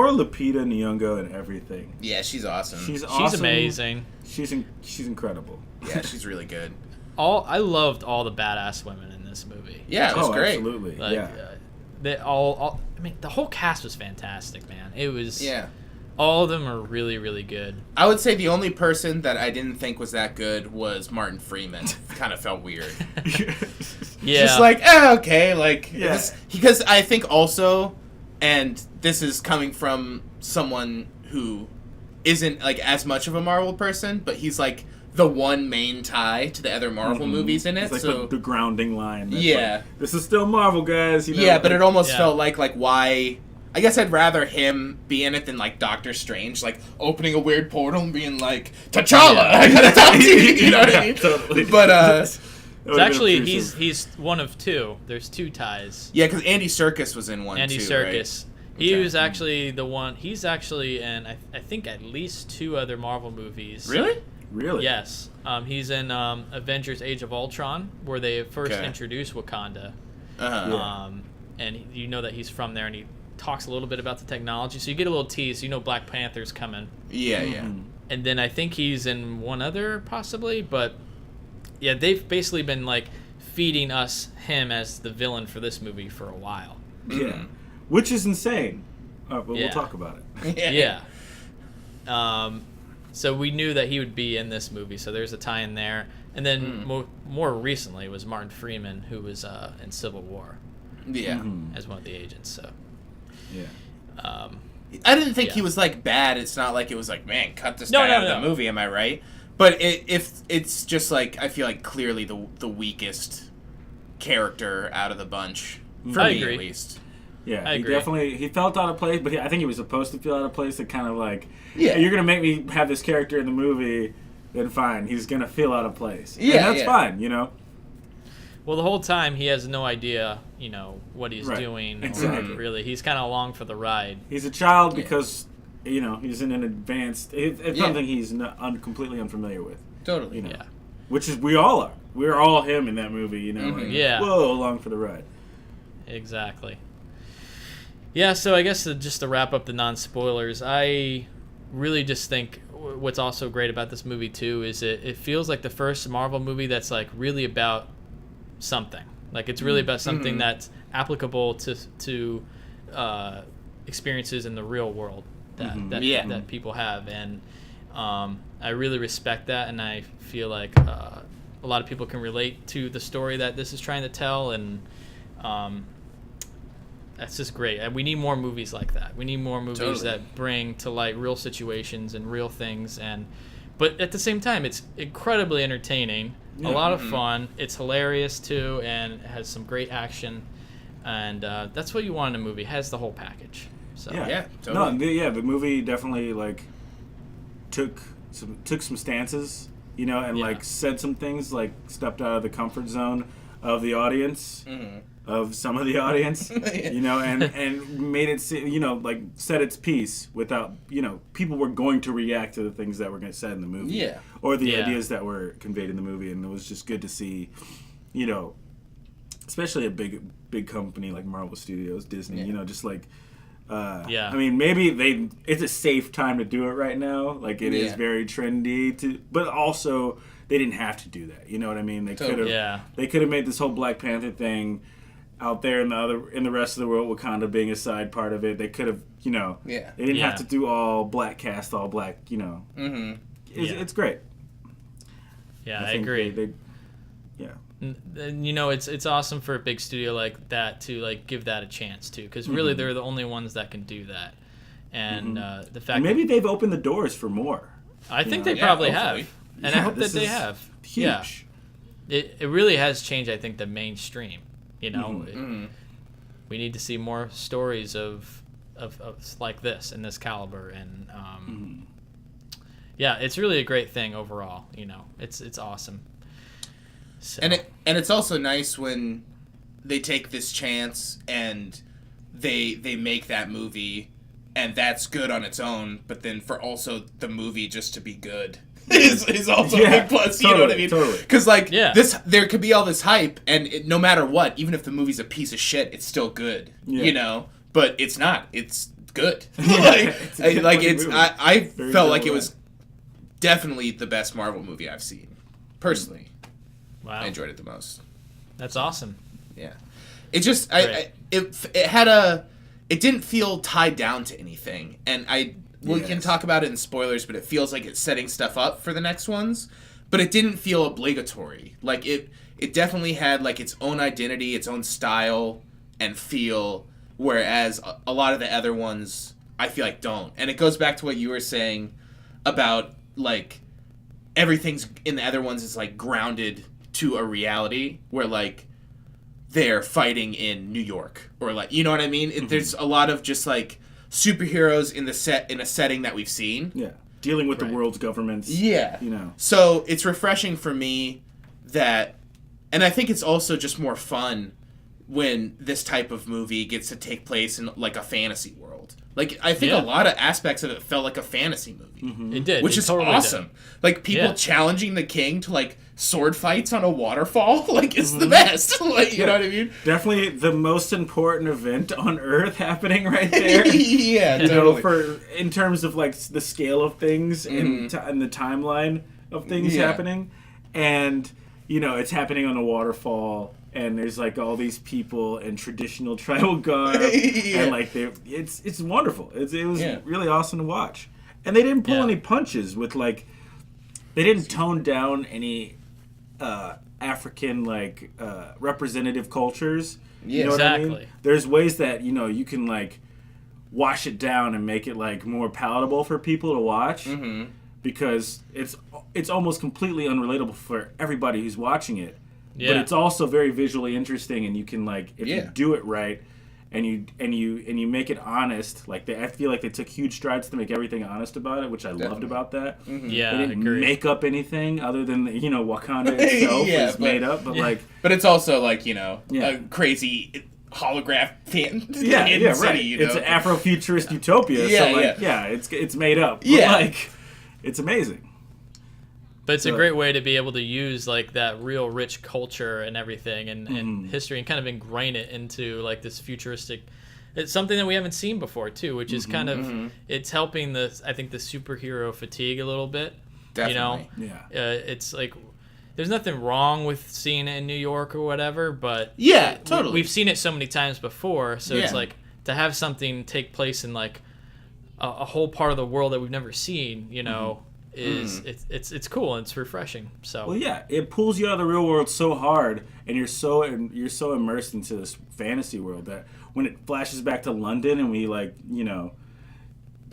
Lupita Nyong'o and everything. Yeah, she's awesome. She's awesome. She's amazing. She's incredible. Yeah, she's really good. I loved all the badass women in this movie. Yeah, it was great. Absolutely. Like, they all. I mean, the whole cast was fantastic, man. It was. Yeah. All of them are really, really good. I would say the only person that I didn't think was that good was Martin Freeman. Kind of felt weird. Just like, okay, like, because I think also, and this is coming from someone who isn't, like, as much of a Marvel person, but he's, like, the one main tie to the other Marvel movies in it. It's like the grounding line. That's like, this is still Marvel, guys. You know? Yeah, but it almost felt like why... I guess I'd rather him be in it than, like, Doctor Strange, like, opening a weird portal and being like, T'Challa, I gotta talk to you, you know what I mean? Totally. But, it's actually, he's one of two. There's two ties. Yeah, because Andy Serkis was in one, Andy Serkis. Right? He was actually the one, he's actually in, I think, at least 2 other Marvel movies. Really? Really? Yes. He's in Avengers Age of Ultron, where they first introduced Wakanda. And you know that he's from there, and he talks a little bit about the technology, so you get a little tease. You know Black Panther's coming. Yeah. And then I think he's in one other, possibly, but yeah, they've basically been like feeding us him as the villain for this movie for a while. Yeah, which is insane. But we'll talk about it. So we knew that he would be in this movie, so there's a tie in there. And then more recently was Martin Freeman, who was in Civil War. Yeah, as one of the agents. So. Yeah. I didn't think he was like bad. It's not like it was like, man, cut this guy out of the movie. Am I right? But if it's just like, I feel like clearly the weakest character out of the bunch for me at least. Yeah, he felt out of place, but I think he was supposed to feel out of place. To kind of like, you're gonna make me have this character in the movie, then fine, he's gonna feel out of place. Yeah, and that's fine, you know. Well, the whole time he has no idea, you know, what he's doing. Exactly. Or really, he's kind of along for the ride. He's a child because, you know, he's in an advanced. It's something he's completely unfamiliar with. Totally. You know, which is we all are. We're all him in that movie. You know. Like, whoa, along for the ride. Exactly. Yeah. So I guess just to wrap up the non-spoilers, I really just think what's also great about this movie too is it feels like the first Marvel movie that's like really about something. Like it's really about something that's applicable to experiences in the real world that people have, and I really respect that, and I feel like a lot of people can relate to the story that this is trying to tell, and that's just great. And we need more movies like that. We need more movies that bring to light real situations and real things, but at the same time it's incredibly entertaining. A lot of fun. It's hilarious too, and it has some great action, and that's what you want in a movie. It has the whole package. So totally. The movie definitely like took some stances, you know, and like said some things, like stepped out of the comfort zone of the audience, of some of the audience, you know, and made it, you know, like said its piece without, you know, people were going to react to the things that were going to said in the movie, or the ideas that were conveyed in the movie, and it was just good to see, you know, especially a big company like Marvel Studios, Disney, you know, just like. I mean, maybe it's a safe time to do it right now. Like it is very trendy but also they didn't have to do that. You know what I mean? They could have made this whole Black Panther thing out there in the rest of the world, Wakanda being a side part of it. They could have, you know, they didn't have to do all black cast, all black, you know. It's great. Yeah, I agree. And you know, it's awesome for a big studio like that to like give that a chance too, because really they're the only ones that can do that. And the fact maybe they've opened the doors for more. I think they probably have, and I hope that they have. Huge. Yeah, it really has changed. I think the mainstream. You know, we need to see more stories of like this and this caliber, and yeah, it's really a great thing overall. You know, it's awesome. So. And it's also nice when they take this chance and they make that movie, and that's good on its own. But then for also the movie just to be good is also a big plus. You know what I mean? Because this, there could be all this hype, and no matter what, even if the movie's a piece of shit, it's still good. You know, but it's not. It's good. I felt like it was definitely the best Marvel movie I've seen personally. Wow. I enjoyed it the most. That's awesome. Yeah. It just it didn't feel tied down to anything. And we can talk about it in spoilers, but it feels like it's setting stuff up for the next ones, but it didn't feel obligatory. Like it definitely had like its own identity, its own style and feel, whereas a lot of the other ones I feel like don't. And it goes back to what you were saying about like everything's in the other ones is like grounded to a reality where like they're fighting in New York or like, you know what I mean? There's a lot of just like superheroes in a setting that we've seen. Yeah. Dealing with the world's governments. Yeah. You know. So it's refreshing for me that, and I think it's also just more fun when this type of movie gets to take place in like a fantasy world. Like, I think a lot of aspects of it felt like a fantasy movie. It did. Which is totally awesome. Did. Like, people challenging the king to, like, sword fights on a waterfall, like, is the best. Like, you know what I mean? Definitely the most important event on Earth happening right there. Yeah, totally. Know, in terms of, like, the scale of things and the timeline of things happening. And, you know, it's happening on a waterfall. And there's like all these people in traditional tribal garb, and like it's wonderful. It was really awesome to watch. And they didn't pull any punches with like, they didn't tone down any African like representative cultures. You know what I mean? There's ways that you can like wash it down and make it like more palatable for people to watch, because it's almost completely unrelatable for everybody who's watching it. Yeah. But it's also very visually interesting, and you can like if you do it right, and you make it honest. Like I feel like they took huge strides to make everything honest about it, which I loved about that. Yeah, they didn't make up anything other than Wakanda itself is made up, but it's also like a crazy holograph fan. City, right. It's an Afrofuturist utopia. It's made up. But, like it's amazing. But it's a great way to be able to use like that real rich culture and everything and history and kind of ingrain it into like this futuristic. It's something that we haven't seen before too, which is kind of it's helping I think the superhero fatigue a little bit. Definitely. It's like there's nothing wrong with seeing it in New York or whatever, but totally. We've seen it so many times before, so it's like to have something take place in like a whole part of the world that we've never seen, it's cool and it's refreshing. So it pulls you out of the real world so hard, and you're so immersed into this fantasy world that when it flashes back to London and we like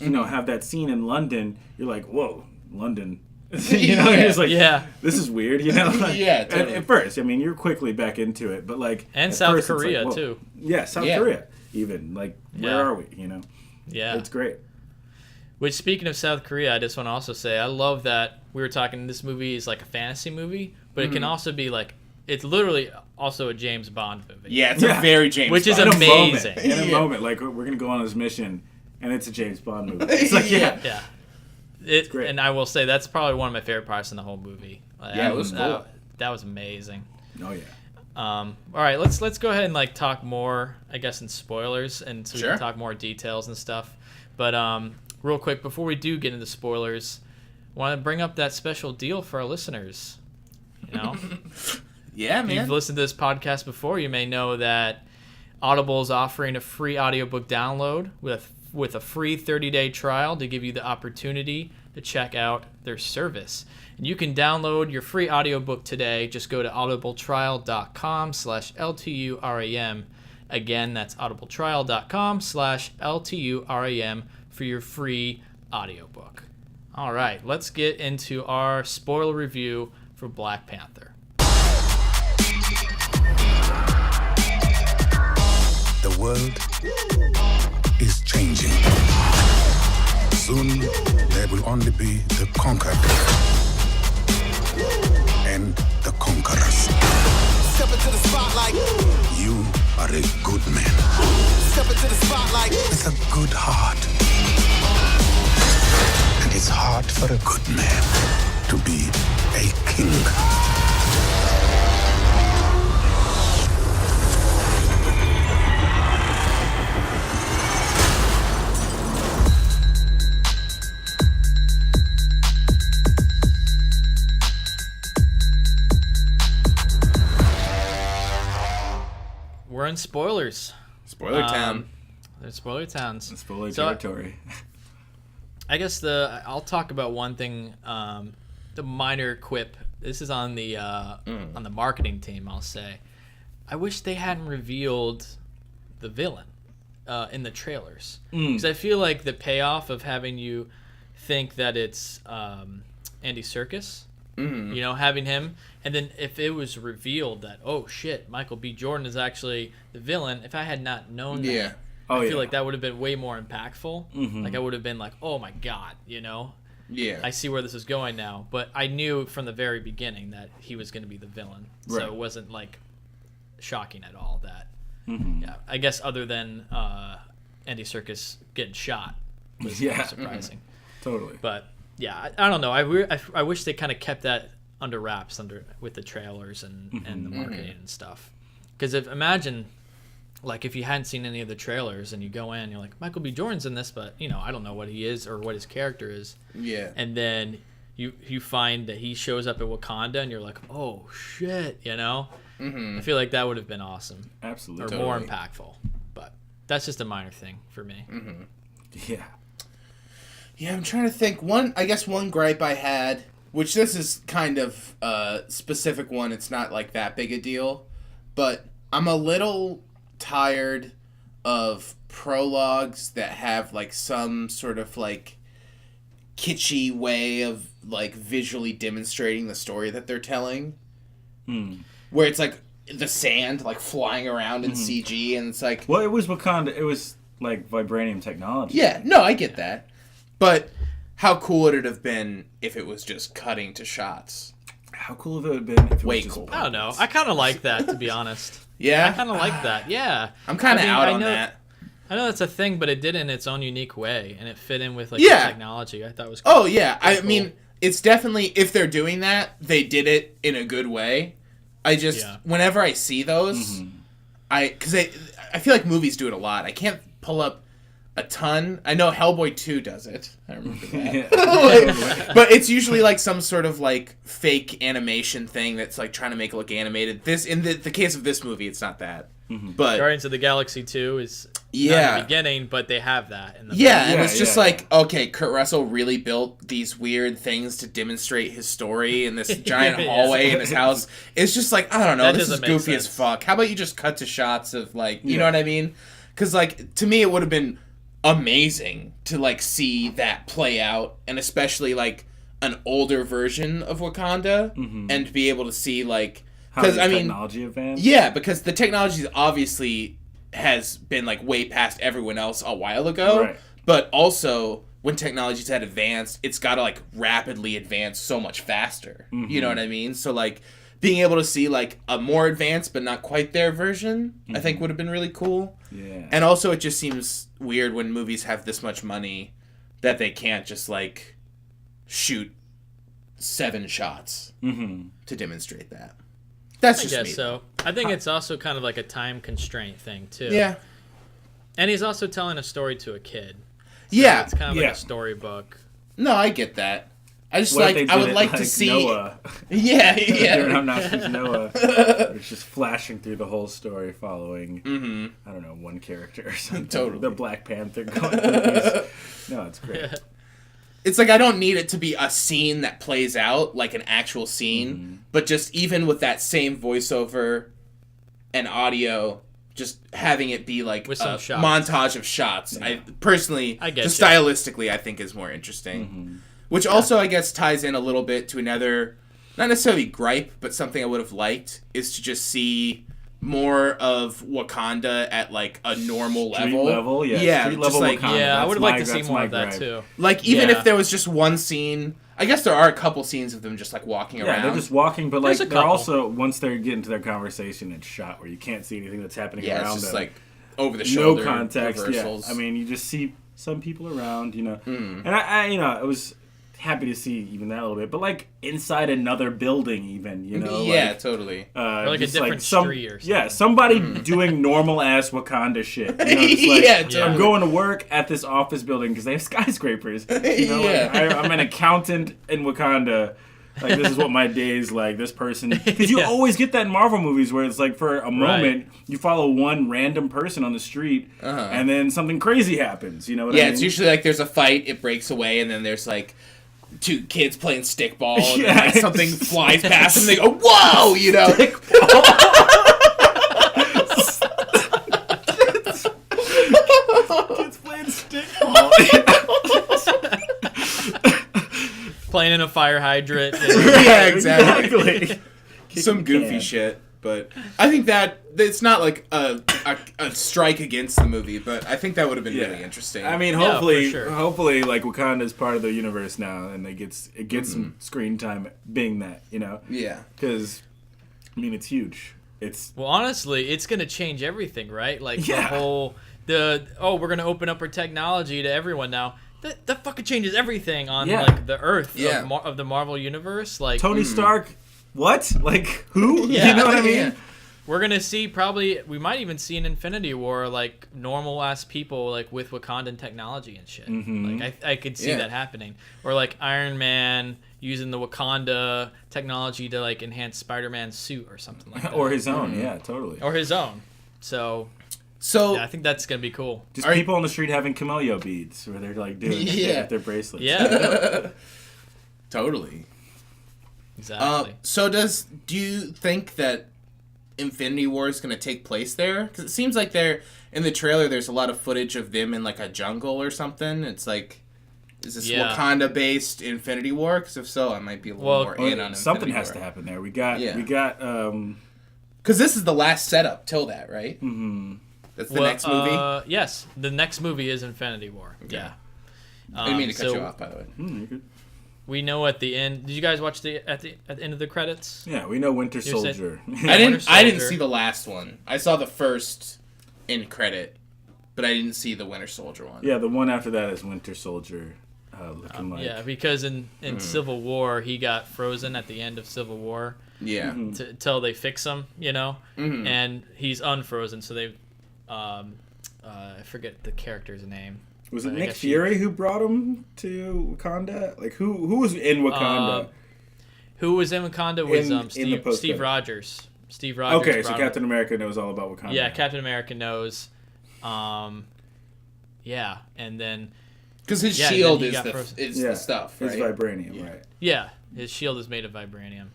have that scene in London, you're like, whoa, London. You're just like, this is weird, totally. At first, I mean, you're quickly back into it, but like, and South Korea like, too. Yeah, South Korea, even like, where are we? Yeah, it's great. Which, speaking of South Korea, I just want to also say I love that we were talking. This movie is like a fantasy movie, but it can also be like it's literally also a James Bond movie. Yeah, it's a very James Bond. Which is amazing. In a moment, like, we're going to go on this mission, and it's a James Bond movie. It's like, yeah. It's great. And I will say, that's probably one of my favorite parts in the whole movie. It was cool. That was amazing. Oh, yeah. All right, let's go ahead and like talk more, I guess, in spoilers, and so we can talk more details and stuff. But real quick, before we do get into spoilers, I want to bring up that special deal for our listeners. You know, yeah, man. If you've listened to this podcast before, you may know that Audible is offering a free audiobook download with a free 30-day trial to give you the opportunity to check out their service. And you can download your free audiobook today. Just go to audibletrial.com/LTURAM. Again, that's audibletrial.com/LTURAM for your free audiobook. All right, let's get into our spoiler review for Black Panther. The world is changing. Soon, there will only be the conquered and the conquerors. Step into the spotlight. You are a good man. Step into the spotlight. With a good heart. And it's hard for a good man to be a king. We're in spoilers. Spoiler town. There's spoiler towns. And spoiler territory. I guess I'll talk about one thing. The minor quip. This is on the marketing team. I'll say, I wish they hadn't revealed the villain in the trailers, because I feel like the payoff of having you think that it's Andy Serkis. You know, having him, and then if it was revealed that, oh shit, Michael B. Jordan is actually the villain, if I had not known that, I feel like that would have been way more impactful. Like I would have been like, oh my god, you know, I see where this is going now. But I knew from the very beginning that he was going to be the villain, so it wasn't like shocking at all. That I guess other than Andy Serkis getting shot was surprising. Totally. But yeah, I don't know. I wish they kind of kept that under wraps with the trailers and the marketing and stuff. Because imagine, like, if you hadn't seen any of the trailers and you go in, you're like, Michael B. Jordan's in this, but, you know, I don't know what he is or what his character is. Yeah. And then you find that he shows up at Wakanda and you're like, oh, shit, you know? I feel like that would have been awesome. Absolutely. Or more impactful. But that's just a minor thing for me. Yeah. Yeah, I'm trying to think. One gripe I had, which this is kind of a specific one, it's not like that big a deal, but I'm a little tired of prologues that have like some sort of like kitschy way of like visually demonstrating the story that they're telling. Where it's like the sand like flying around in CG, and it's like... Well, it was Wakanda. It was like vibranium technology. Yeah, no, I get that. But how cool would it have been if it was just cutting to shots? How cool would it have been if it was just cool. I don't know. I kind of like that, to be honest. Yeah? I kind of like that, yeah. I'm kind of out on that. I know that's a thing, but it did it in its own unique way, and it fit in with like the technology. I thought it was cool. Oh, yeah. I mean, it's definitely, if they're doing that, they did it in a good way. I just, whenever I see those, because I feel like movies do it a lot. I can't pull up a ton. I know Hellboy 2 does it. I remember that. But it's usually like some sort of like fake animation thing that's like trying to make it look animated. This, in the case of this movie, it's not that. But Guardians of the Galaxy 2 is not the beginning, but they have that in the and it's just like, okay, Kurt Russell really built these weird things to demonstrate his story in this giant hallway in his house. It's just like, I don't know, this is goofy as fuck. How about you just cut to shots of like, you know what I mean? Because like, to me, it would have been amazing to like see that play out, and especially like an older version of Wakanda, and to be able to see like, because I mean, technology advanced. Yeah, because the technology obviously has been like way past everyone else a while ago, but also when technology's had advanced, it's got to like rapidly advance so much faster. You know what I mean? So like being able to see like a more advanced but not quite there version, I think would have been really cool. Yeah. And also it just seems weird when movies have this much money that they can't just like shoot 7 shots to demonstrate that. That's just me. I guess so. I think it's also kind of like a time constraint thing too. Yeah. And he's also telling a story to a kid. So yeah. It's kind of like a storybook. No, I get that. I just I would like to see Noah. Yeah. During Noah. It's just flashing through the whole story, following I don't know, one character or something. Totally. The Black Panther going through No, it's great. It's like I don't need it to be a scene that plays out like an actual scene, but just even with that same voiceover and audio, just having it be like with a some montage of shots. Yeah. I personally, just stylistically, I think is more interesting. Which also, I guess, ties in a little bit to another, not necessarily gripe, but something I would have liked, is to just see more of Wakanda at, like, a normal Street level. Yeah, Street level Like, Wakanda. I would have liked to That's see more my of that, gripe. too. Like, even if there was just one scene, I guess there are a couple scenes of them just, like, walking around. Yeah, they're just walking, but, like, There's a they're couple. also, once they get into their conversation, it's shot where you can't see anything that's happening around it's just, them. like, over the shoulder No context, reversals. I mean, you just see some people around, you know. And I was happy to see even that a little bit, but like inside another building, even, you know. Yeah, like, totally. Or like a different street or something. Yeah, somebody doing normal ass Wakanda shit. You know, it's like, I'm going to work at this office building because they have skyscrapers. You know, like, I'm an accountant in Wakanda. Like, this is what my day is like. This person, because you always get that in Marvel movies where it's like for a moment you follow one random person on the street and then something crazy happens. You know what I mean? It's usually like there's a fight, it breaks away, and then there's like 2 kids playing stickball, and then like something flies past them, and they go, "Whoa!" You know. Kids playing stickball. Playing in a fire hydrant. Yeah, exactly. Some goofy can. shit, but I think that it's not like a strike against the movie, but I think that would have been really interesting. I mean, hopefully, like Wakanda is part of the universe now, and it gets some screen time being that, you know. Yeah. Because, I mean, it's huge. Well, honestly, it's gonna change everything, right? Like we're gonna open up our technology to everyone now. That fucking changes everything on like the Earth of the Marvel universe. Like Tony Stark, what? Like who? You know what I mean? Yeah. We're gonna see we might even see an Infinity War, like normal ass people like with Wakandan technology and shit. Like I could see that happening, or like Iron Man using the Wakanda technology to like enhance Spider-Man's suit or something like that, or his own, totally, or his own. So I think that's gonna be cool. Just people on the street having camellia beads where they're like doing shit with their bracelets. Yeah, totally. Exactly. So do you think that Infinity War is going to take place there? Because it seems like in the trailer there's a lot of footage of them in like a jungle or something. It's like, is this Wakanda based Infinity War? Because if so, I might be a little more in on something Infinity has War. to happen there. We got because this is the last setup till that, right? That's the next movie. Yes, the next movie is Infinity War. Okay. Yeah. I didn't mean to cut you off, by the way. You're good. We know at the end. Did you guys watch at the end of the credits? Yeah, we know Winter Soldier. I didn't see the last one. I saw the first end credit, but I didn't see the Winter Soldier one. Yeah, the one after that is Winter Soldier. Looking like. Yeah, because in Civil War he got frozen at the end of Civil War. Yeah. Till they fix him, you know, and he's unfrozen. So they, I forget the character's name. Was it Nick Fury who brought him to Wakanda? Like who was in Wakanda? Who was in Wakanda was Steve Rogers. Steve Rogers. Okay, so Captain America knows all about Wakanda. Yeah, Captain America knows. Yeah, and then because his shield is the stuff, right? It's vibranium, right? Yeah, his shield is made of vibranium.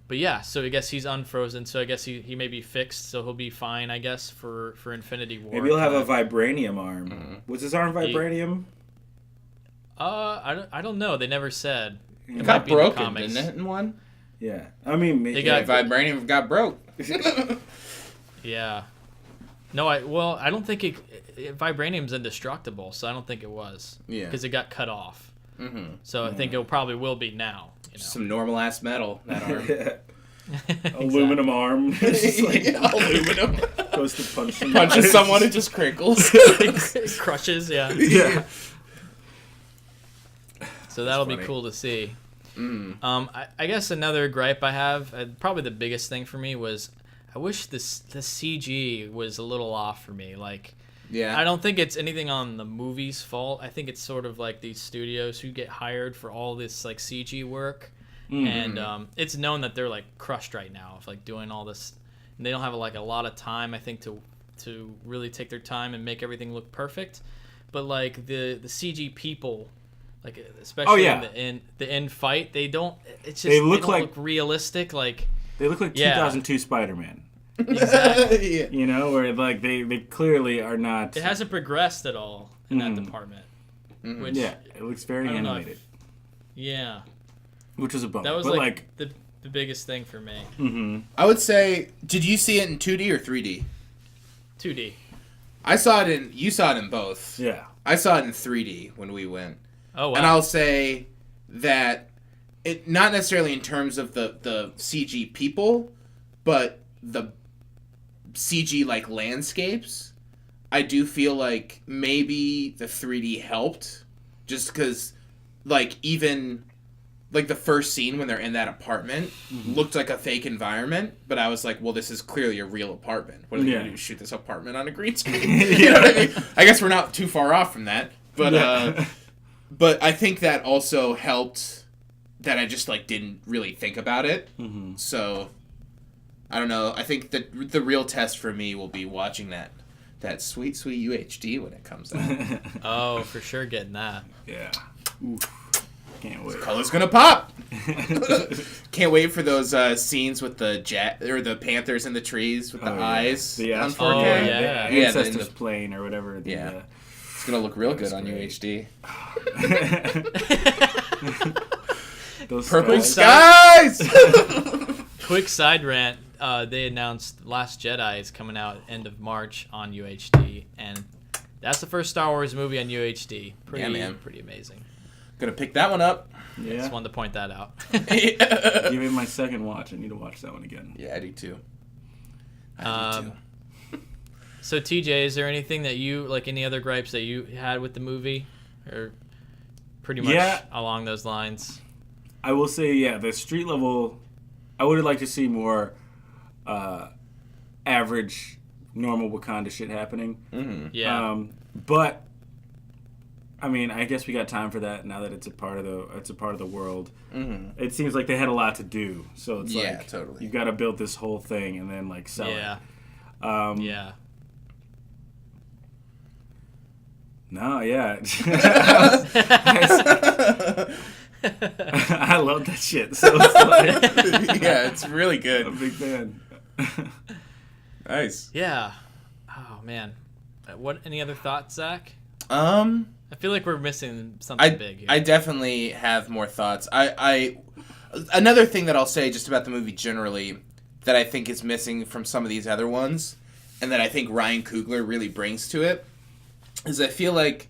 But yeah, so I guess he's unfrozen, so I guess he may be fixed, so he'll be fine, I guess, for Infinity War. Maybe he'll have a vibranium arm. Was his arm vibranium? I don't know. They never said. It got broken, didn't it, in one? Yeah. I mean, vibranium got broke. Yeah. No, I don't think vibranium's indestructible, so I don't think it was. Yeah. Because it got cut off. So I think it probably will be now. some normal ass metal. That arm. Aluminum arm. Aluminum. Goes to punches someone, it just crinkles. It crushes, yeah. Yeah. So that'll be cool to see. I guess another gripe I have, probably the biggest thing for me, was I wish the CG was a little off for me. Like, yeah, I don't think it's anything on the movie's fault. I think it's sort of like these studios who get hired for all this like CG work, and it's known that they're like crushed right now of like doing all this, and they don't have like a lot of time, I think, to really take their time and make everything look perfect. But like the CG people, like especially in the end fight, they don't. It's just they don't look realistic. Like they look like 2002 Spider-Man. Exactly. Yeah. You know, where like they clearly are not. It hasn't progressed at all in that department. Which, it looks very animated. Yeah. Which was a bummer. That was but like the biggest thing for me. I would say, did you see it in 2D or 3D? 2D. You saw it in both. Yeah. I saw it in 3D when we went. Oh, wow. And I'll say that it not necessarily in terms of the CG people, but the CG like landscapes. I do feel like maybe the 3D helped, just because like even like the first scene when they're in that apartment looked like a fake environment, but I was like, well, this is clearly a real apartment. What are they going to do? Shoot this apartment on a green screen? You know what I mean? I guess we're not too far off from that, but but I think that also helped that I just like didn't really think about it. So I don't know. I think that the real test for me will be watching that sweet UHD when it comes out. Oh, for sure, getting that. Yeah. Oof. Can't wait. The color's gonna pop. Can't wait for those scenes with the panthers in the trees with the eyes. Yeah. On 4K. Oh, yeah. The ancestors plane or whatever. It's gonna look real good on UHD. Those purple skies. Quick side rant. They announced Last Jedi is coming out end of March on UHD, and that's the first Star Wars movie on UHD. Pretty amazing. Gonna pick that one up. Yeah. Just wanted to point that out. Give me my second watch. I need to watch that one again. Yeah, I do too. So TJ, is there anything that you like? Any other gripes that you had with the movie, or pretty much along those lines? I will say, the street level. I would have liked to see more average, normal Wakanda shit happening. Yeah. But I mean, I guess we got time for that now that it's a part of the world. It seems like they had a lot to do, so it's like totally. You've got to build this whole thing and then like sell it. No, yeah. I love that shit. So it's like, it's really good. I'm a big fan. Nice. Yeah. Oh man. Any other thoughts, Zach? I feel like we're missing something big here. I definitely have more thoughts. Another thing that I'll say just about the movie generally that I think is missing from some of these other ones, and that I think Ryan Coogler really brings to it, is I feel like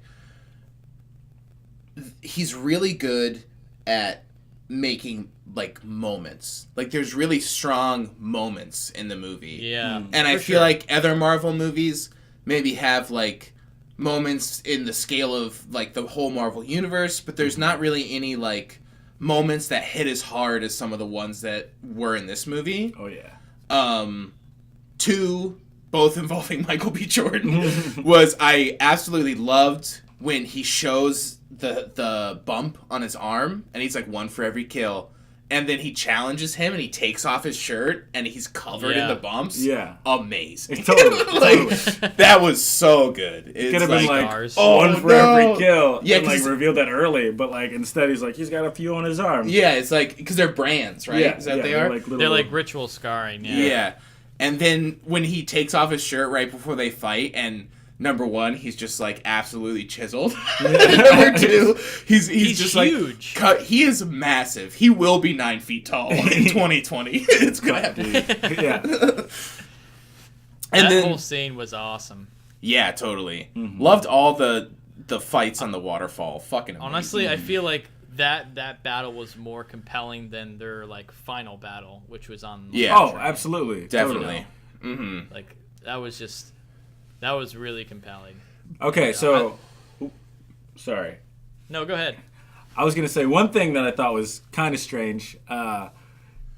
he's really good at making like moments. Like there's really strong moments in the movie. Yeah. And I feel like other Marvel movies maybe have like moments in the scale of like the whole Marvel universe, but there's not really any like moments that hit as hard as some of the ones that were in this movie. Oh yeah. Two, both involving Michael B. Jordan, was I absolutely loved when he shows the bump on his arm and he's like one for every kill. And then he challenges him and he takes off his shirt and he's covered in the bumps. Yeah. Amazing. Totally. That was so good. It could have been like one for every kill. Yeah, and like revealed that early, but like instead he's like, he's got a few on his arm. Yeah, it's like, because they're brands, right? Yeah, Is that what they are? They're like ritual scarring. Yeah. And then when he takes off his shirt right before they fight, and number one, he's just like absolutely chiseled. Number two, he's just huge. Like he is massive. He will be 9 feet tall in 2020. It's gonna happen. Yeah. And that whole scene was awesome. Yeah, totally. Loved all the fights on the waterfall. Fucking amazing. Honestly, I feel like that battle was more compelling than their like final battle, which was on. Yeah. Oh, absolutely, definitely. Totally. Mm-hmm. Like that was really compelling. Okay, so sorry. No, go ahead. I was gonna say one thing that I thought was kind of strange.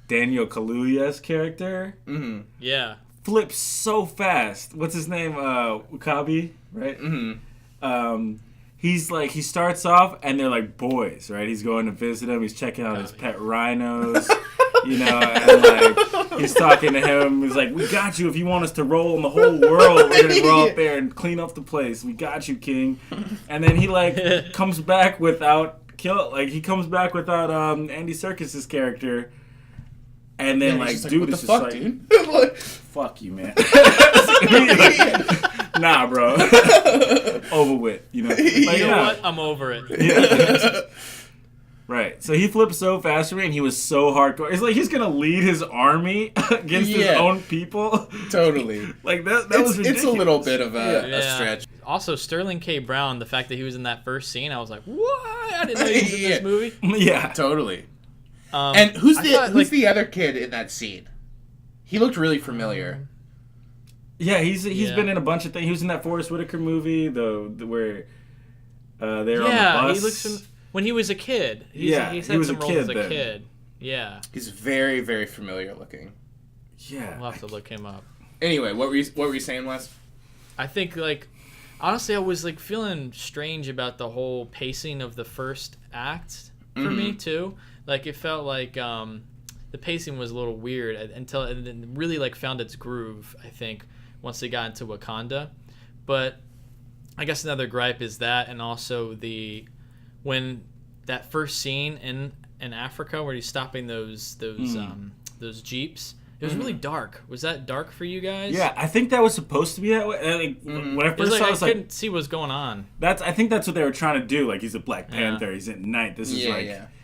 Daniel Kaluuya's character, yeah, flips so fast. What's his name? Wakabi, right? He's like, he starts off and they're like boys, right? He's going to visit him. He's checking out his pet rhinos, you know, and like he's talking to him. He's like, "We got you. If you want us to roll in the whole world, we're gonna go up there and clean up the place. We got you, King." And then he like comes back without Andy Serkis's character. And then, dude, it's just like, dude? Fuck you, man. Nah, bro. Over with, you know. Like, you know what? I'm over it. Yeah. Right. So he flipped so fast for me, and he was so hardcore. It's like he's gonna lead his army against his own people. Totally. Like that was ridiculous. It's a little bit of a stretch. Also, Sterling K. Brown, the fact that he was in that first scene, I was like, what? I didn't know he was in this movie. Yeah. Totally. And who's the other kid in that scene? He looked really familiar. Yeah, he's been in a bunch of things. He was in that Forrest Whitaker movie, where they're on the bus. He looks when he was a kid. He had some roles as a kid. Yeah, he's very, very familiar looking. Yeah, we'll have to look him up. Anyway, what were you saying, Wes? I think honestly, I was feeling strange about the whole pacing of the first act for me too. Like it felt like the pacing was a little weird until it really found its groove, I think, once they got into Wakanda. But I guess another gripe is that, and also when that first scene in Africa where he's stopping those jeeps. It was really dark. Was that dark for you guys? Yeah, I think that was supposed to be that way. When I first saw it, I couldn't see what's going on. I think that's what they were trying to do. Like, he's a Black Panther. He's at night. This is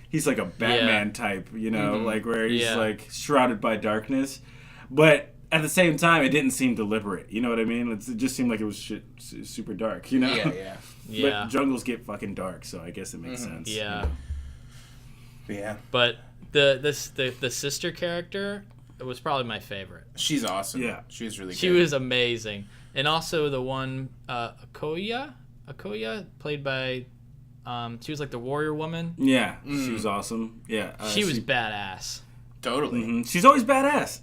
he's like a Batman type, you know, where he's shrouded by darkness. But at the same time, it didn't seem deliberate. You know what I mean? It just seemed like it was super dark, you know? Yeah. But jungles get fucking dark, so I guess it makes sense. Yeah. You know? Yeah. But the sister character, it was probably my favorite. She's awesome. Yeah. She was really good. She was amazing. And also the one, Okoye, played by, she was like the warrior woman. Yeah, she was awesome. Yeah. She was badass. Totally. Mm-hmm. She's always badass.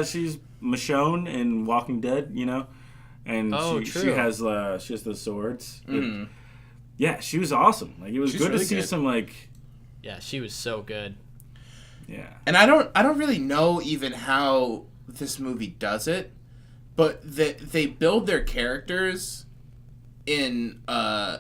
She's Michonne in Walking Dead, you know? And she has those swords. Mm-hmm. Yeah, she was awesome. Like, it was good really to see some, Yeah, she was so good. Yeah. And I don't really know even how this movie does it, but they build their characters in a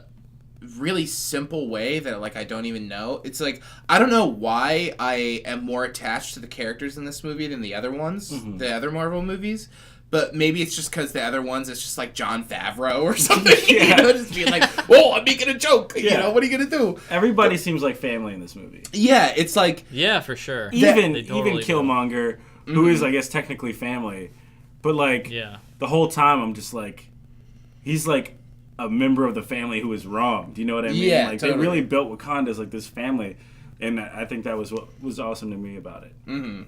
really simple way that I don't even know. It's I don't know why I am more attached to the characters in this movie than the other ones, the other Marvel movies. But maybe it's just because the other ones, it's just like Jon Favreau or something. You know, just being like, whoa, I'm making a joke. You know, what are you going to do? Everybody seems like family in this movie. Yeah, it's like... Yeah, for sure. Even Killmonger, who is, I guess, technically family. But, the whole time I'm just like, he's like a member of the family who is wrong. Do you know what I mean? Yeah, They really built Wakanda as this family. And I think that was what was awesome to me about it. Mm-hmm.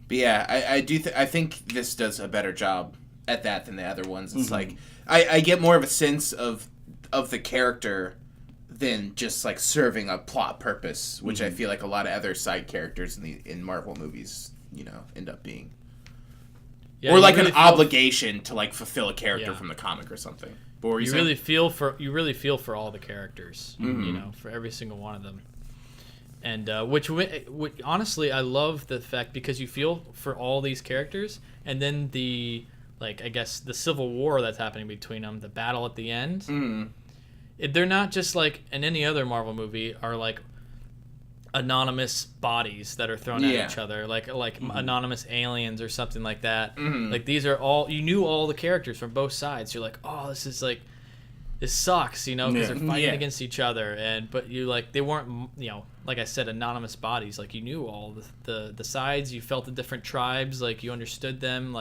But yeah, I think this does a better job at that than the other ones. It's I get more of a sense of the character than just serving a plot purpose, which I feel like a lot of other side characters in Marvel movies, end up being. Yeah, or really an obligation to fulfill a character from the comic or something. But you really feel for all the characters, for every single one of them. And which honestly, I love the fact because you feel for all these characters, and then the I guess the civil war that's happening between them, the battle at the end. They're not just in any other Marvel movie are anonymous bodies that are thrown at each other, anonymous aliens or something like that. These are all you knew all the characters from both sides. You're like, oh, this is this sucks, because they're fighting against each other, but you they weren't, like I said, anonymous bodies. You knew all the sides, you felt the different tribes, you understood them,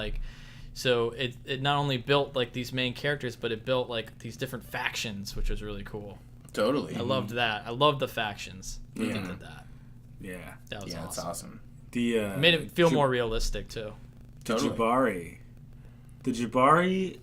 so it not only built these main characters, but it built these different factions, which was really cool. Totally. I loved that. I loved the factions. Yeah. They did that. Yeah. That was awesome. That's awesome. It made it feel more realistic too. Totally. The Jabari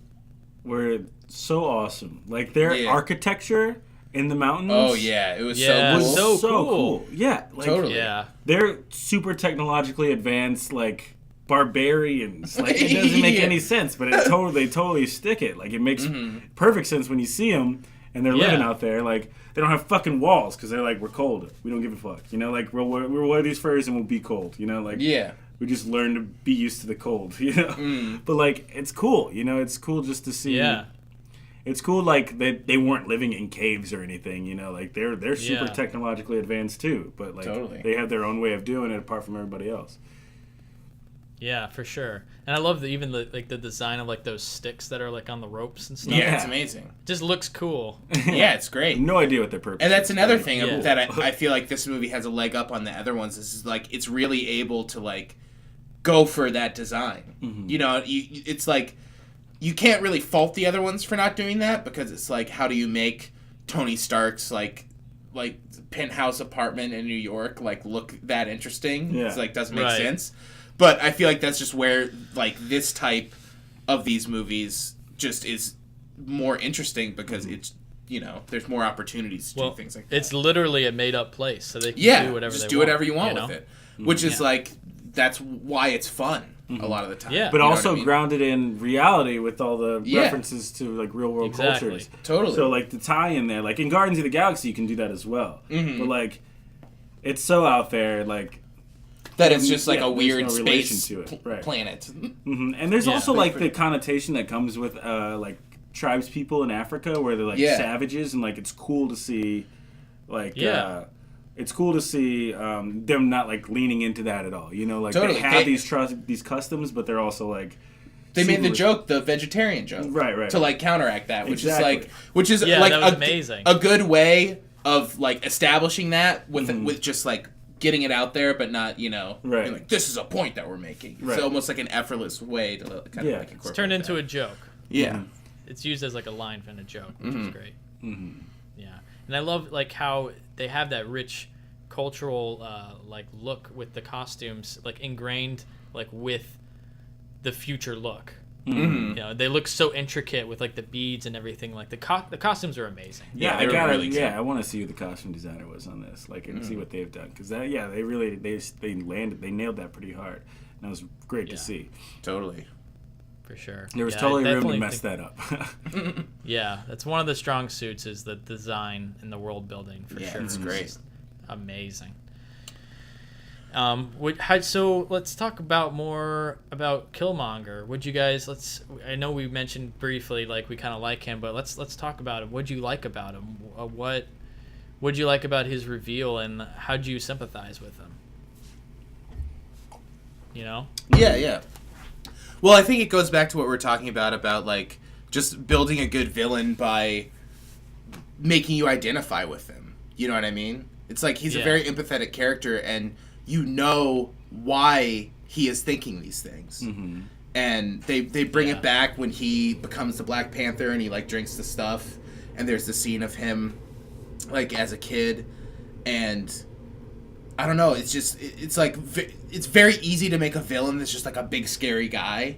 were so awesome. Like their architecture in the mountains. Oh yeah, it was so cool. Yeah, like, totally. Yeah, they're super technologically advanced, like barbarians. Like it doesn't make any sense, but they totally stick it. Like it makes perfect sense when you see them and they're living out there. Like they don't have fucking walls because they're like, we're cold. We don't give a fuck. You know, like we'll wear these furs and we'll be cold. You know, like we just learn to be used to the cold. You know, but like it's cool. You know, it's cool just to see. Yeah. It's cool, like they weren't living in caves or anything, you know. Like they're super technologically advanced too, but like they have their own way of doing it apart from everybody else. Yeah, for sure. And I love even the design of like those sticks that are like on the ropes and stuff. Yeah, it's amazing. Just looks cool. Yeah, it's great. No idea what their purpose. And that's another thing that I feel like this movie has a leg up on the other ones. Is like it's really able to like go for that design. Mm-hmm. You know, it's like. You can't really fault the other ones for not doing that because it's like, how do you make Tony Stark's like penthouse apartment in New York like look that interesting? Yeah. It's like doesn't make sense. But I feel like that's just where like this type of these movies just is more interesting because it's there's more opportunities to do things like that. It's literally a made up place, so they can do whatever just they do want, whatever you want with it, which is like that's why it's fun. A lot of the time. Yeah. But also grounded in reality with all the references to like real world cultures. Totally. So like the tie in there, like in Guardians of the Galaxy you can do that as well. Mm-hmm. But like it's so out there like that it's just like a weird space planet. Mm-hmm. And there's also like the connotation that comes with like tribes people in Africa where they're like savages and like it's cool to see like it's cool to see them not like leaning into that at all. You know, like they have these customs, but they're also like they made the joke, the vegetarian joke, right, to like counteract that, which is like amazing. A good way of like establishing that with just like getting it out there, but not being like this is a point that we're making. It's almost like an effortless way to kind of like incorporate. It's turned into a joke. Yeah, it's used as like a line in a joke, which is great. Mm-hmm. Yeah, and I love like how they have that rich cultural like look with the costumes like ingrained like with the future look. Mm-hmm. You know, they look so intricate with like the beads and everything. Like the costumes are amazing. Yeah, I want to see who the costume designer was on this, like, and see what they've done because they nailed that pretty hard, and it was great to see. Totally. For sure. There was totally room to mess that up. Yeah, that's one of the strong suits is the design and the world building for sure. It's great. Amazing. So let's talk more about Killmonger. Would you guys? I know we mentioned briefly like we kind of like him, but let's talk about him. What'd you like about him? What'd you like about his reveal, and how'd you sympathize with him? You know? Yeah. Well, I think it goes back to what we're talking about like just building a good villain by making you identify with him. You know what I mean? It's like he's a very empathetic character, and you know why he is thinking these things. Mm-hmm. And they bring it back when he becomes the Black Panther and he like drinks the stuff, and there's the scene of him like as a kid, and I don't know. It's just it's like it's very easy to make a villain that's just like a big scary guy,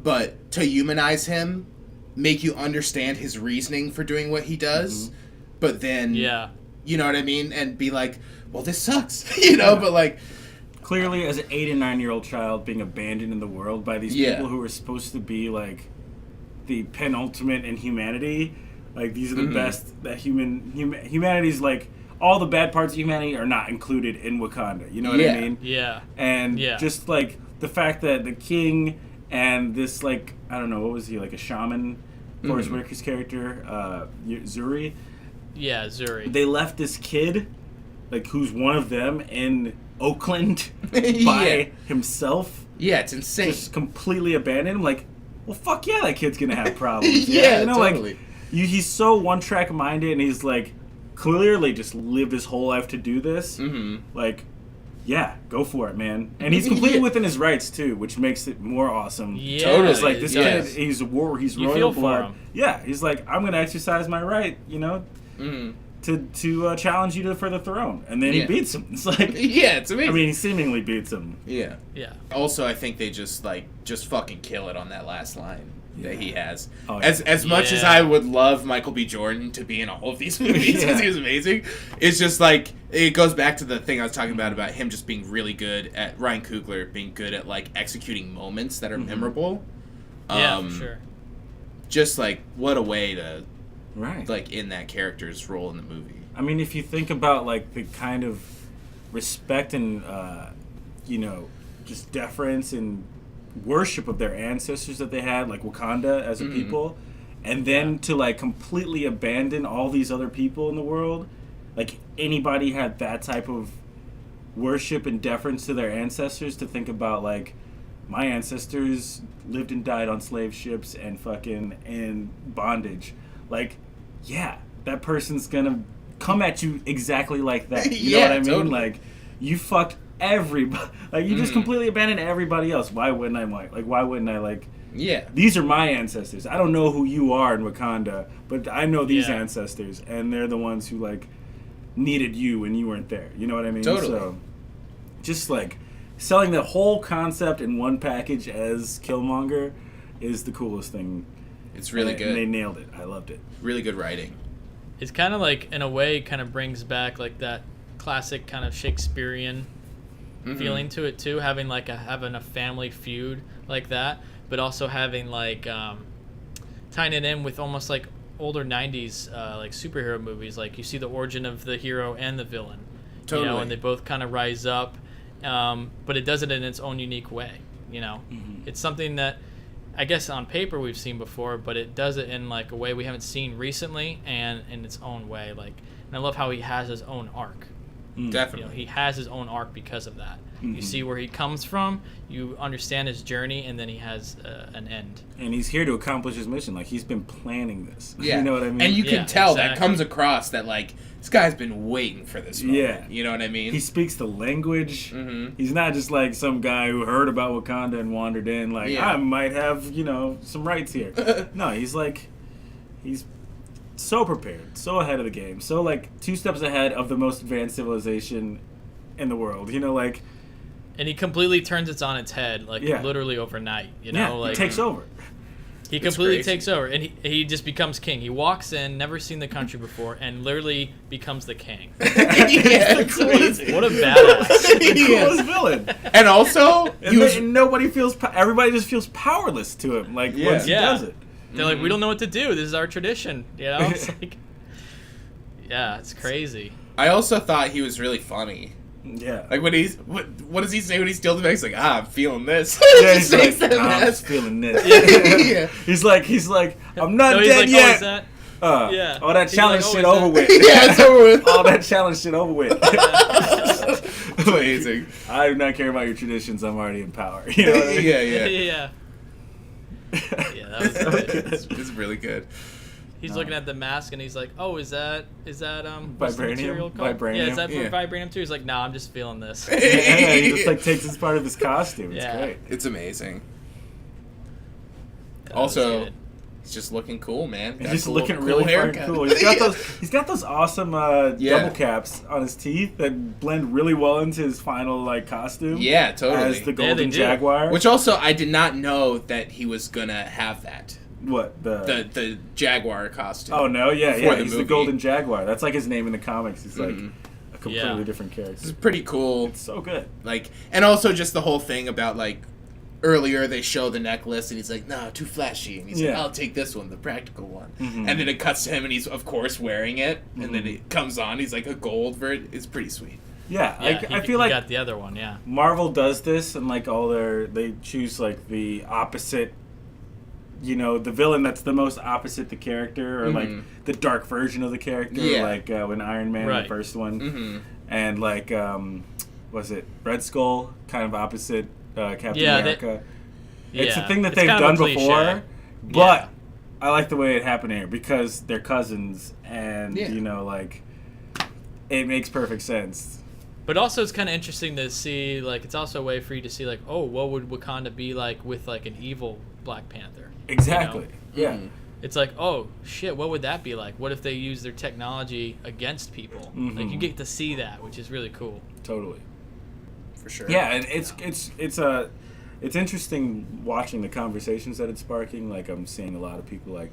but to humanize him, make you understand his reasoning for doing what he does, but then you know what I mean, and be like, well, this sucks, but like clearly as an 8 and 9-year-old child being abandoned in the world by these people who are supposed to be like the penultimate in humanity, like these are the best that humanity's like. All the bad parts of humanity are not included in Wakanda. You know what I mean? Yeah. And just, like, the fact that the king and this, like, I don't know, what was he, like a shaman? Forrest Whitaker's character, Zuri? Yeah, Zuri. They left this kid, like, who's one of them in Oakland by himself. Yeah, it's insane. Just completely abandoned him. Like, well, fuck yeah, that kid's gonna have problems. Totally. Like, he's so one-track minded, and he's, like, clearly just lived his whole life to do this. Like, yeah, go for it, man. And he's completely within his rights too, which makes it more awesome. Yeah, totally. It's like this kid, he's royal blood. For him. Yeah, he's like, I'm gonna exercise my right, to challenge you for the throne, and then he beats him. It's like it's amazing. I mean, he seemingly beats him. Yeah. Also, I think they just fucking kill it on that last line that he has. Oh, yeah. As much as I would love Michael B. Jordan to be in all of these movies because he was amazing, it's just like it goes back to the thing I was talking about him just being really good at Ryan Coogler being good at like executing moments that are memorable. For sure. Just like what a way to. Right. Like in that character's role in the movie. I mean, if you think about like the kind of respect and just deference and worship of their ancestors that they had, like Wakanda as a people, and then to like completely abandon all these other people in the world, like anybody had that type of worship and deference to their ancestors, to think about like my ancestors lived and died on slave ships and fucking in bondage. Like, yeah, that person's gonna come at you exactly like that. You know what I mean? Totally. Like, you fucked everybody. Like, you just completely abandoned everybody else. Why wouldn't I why wouldn't I like? Yeah. These are my ancestors. I don't know who you are in Wakanda, but I know these ancestors, and they're the ones who like needed you when you weren't there. You know what I mean? Totally. So, just like selling the whole concept in one package as Killmonger is the coolest thing. It's really good. And they nailed it. I loved it. Really good writing. It's kind of like, in a way, kind of brings back like that classic kind of Shakespearean feeling to it too. Having a family feud like that, but also having like tying it in with almost like older '90s like superhero movies. Like you see the origin of the hero and the villain, and they both kind of rise up, but it does it in its own unique way. It's something that I guess on paper we've seen before, but it does it in like a way we haven't seen recently, and in its own way. Like, and I love how he has his own arc. Definitely, he has his own arc because of that. You see where he comes from, you understand his journey, and then he has an end. And he's here to accomplish his mission. Like, he's been planning this. Yeah, you know what I mean. And you can tell that comes across that like this guy's been waiting for this moment. Yeah, you know what I mean. He speaks the language. He's not just like some guy who heard about Wakanda and wandered in. Like, I might have some rights here. No, he's so prepared, so ahead of the game, so like 2 steps ahead of the most advanced civilization in the world. And he completely turns it on its head, like literally overnight. Like he takes over. He completely takes over, and he just becomes king. He walks in, never seen the country before, and literally becomes the king. Crazy. What a badass! The coolest villain. And also, nobody feels. Everybody just feels powerless to him. Like once he does it, they're like, we don't know what to do. This is our tradition. It's like, it's crazy. I also thought he was really funny. Yeah. Like when he's what does he say when he steals the bag? He's like, I'm feeling this. Yeah, he's like, I'm feeling this. He's like, I'm not dead yet. All that challenge shit over with. Yeah, it's over with. All that challenge shit over with. Amazing. I do not care about your traditions. I'm already in power. You know what I mean? Yeah, that was good. It's really good. He's looking at the mask and he's like, "Oh, is that vibranium? Vibranium. Yeah, is that from vibranium too?" He's like, "No, I'm just feeling this." He just like takes as part of his costume. It's great. It's amazing. Also, he's just looking cool, man. He's just looking really fucking cool. He's got those awesome double caps on his teeth that blend really well into his final like costume. Yeah, totally. As the golden jaguar. Which also, I did not know that he was gonna have that. What the jaguar costume? Oh no, he's the golden jaguar. That's like his name in the comics. He's like a completely different character. This is pretty cool. It's so good. Like, and also just the whole thing about like earlier they show the necklace and he's like, no, too flashy, and he's like, I'll take this one, the practical one. And then it cuts to him and he's of course wearing it, and then it comes on. He's like a gold version. It's pretty sweet. Yeah, I feel like got the other one. Yeah, Marvel does this, and like they choose like the opposite. The villain that's the most opposite the character, or like the dark version of the character, like when Iron Man, the first one, and like was it Red Skull, kind of opposite Captain America. It's a thing that they've done before, but I like the way it happened here because they're cousins, and like it makes perfect sense. But also, it's kind of interesting to see, like, it's also a way for you to see, like, oh, what would Wakanda be like with like an evil Black Panther? Exactly. Yeah. it's like, oh shit, what would that be like? What if they use their technology against people? Like you get to see that, which is really cool. Totally. For sure. Yeah, and it's interesting watching the conversations that it's sparking. Like I'm seeing a lot of people like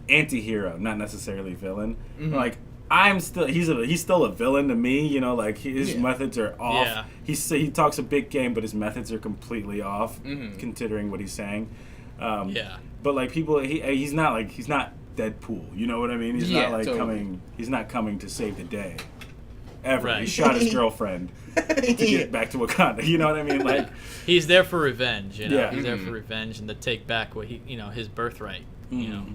anti-hero, not necessarily villain. Like he's still a villain to me, you know, like his methods are off. Yeah. He talks a big game, but his methods are completely off considering what he's saying. But like people, he's not Deadpool, you know what I mean? He's not like he's not coming to save the day. Ever. Right. He shot his girlfriend to get back to Wakanda, you know what I mean? Like he's there for revenge, you know. Yeah. He's there for revenge and to take back what his birthright, you know.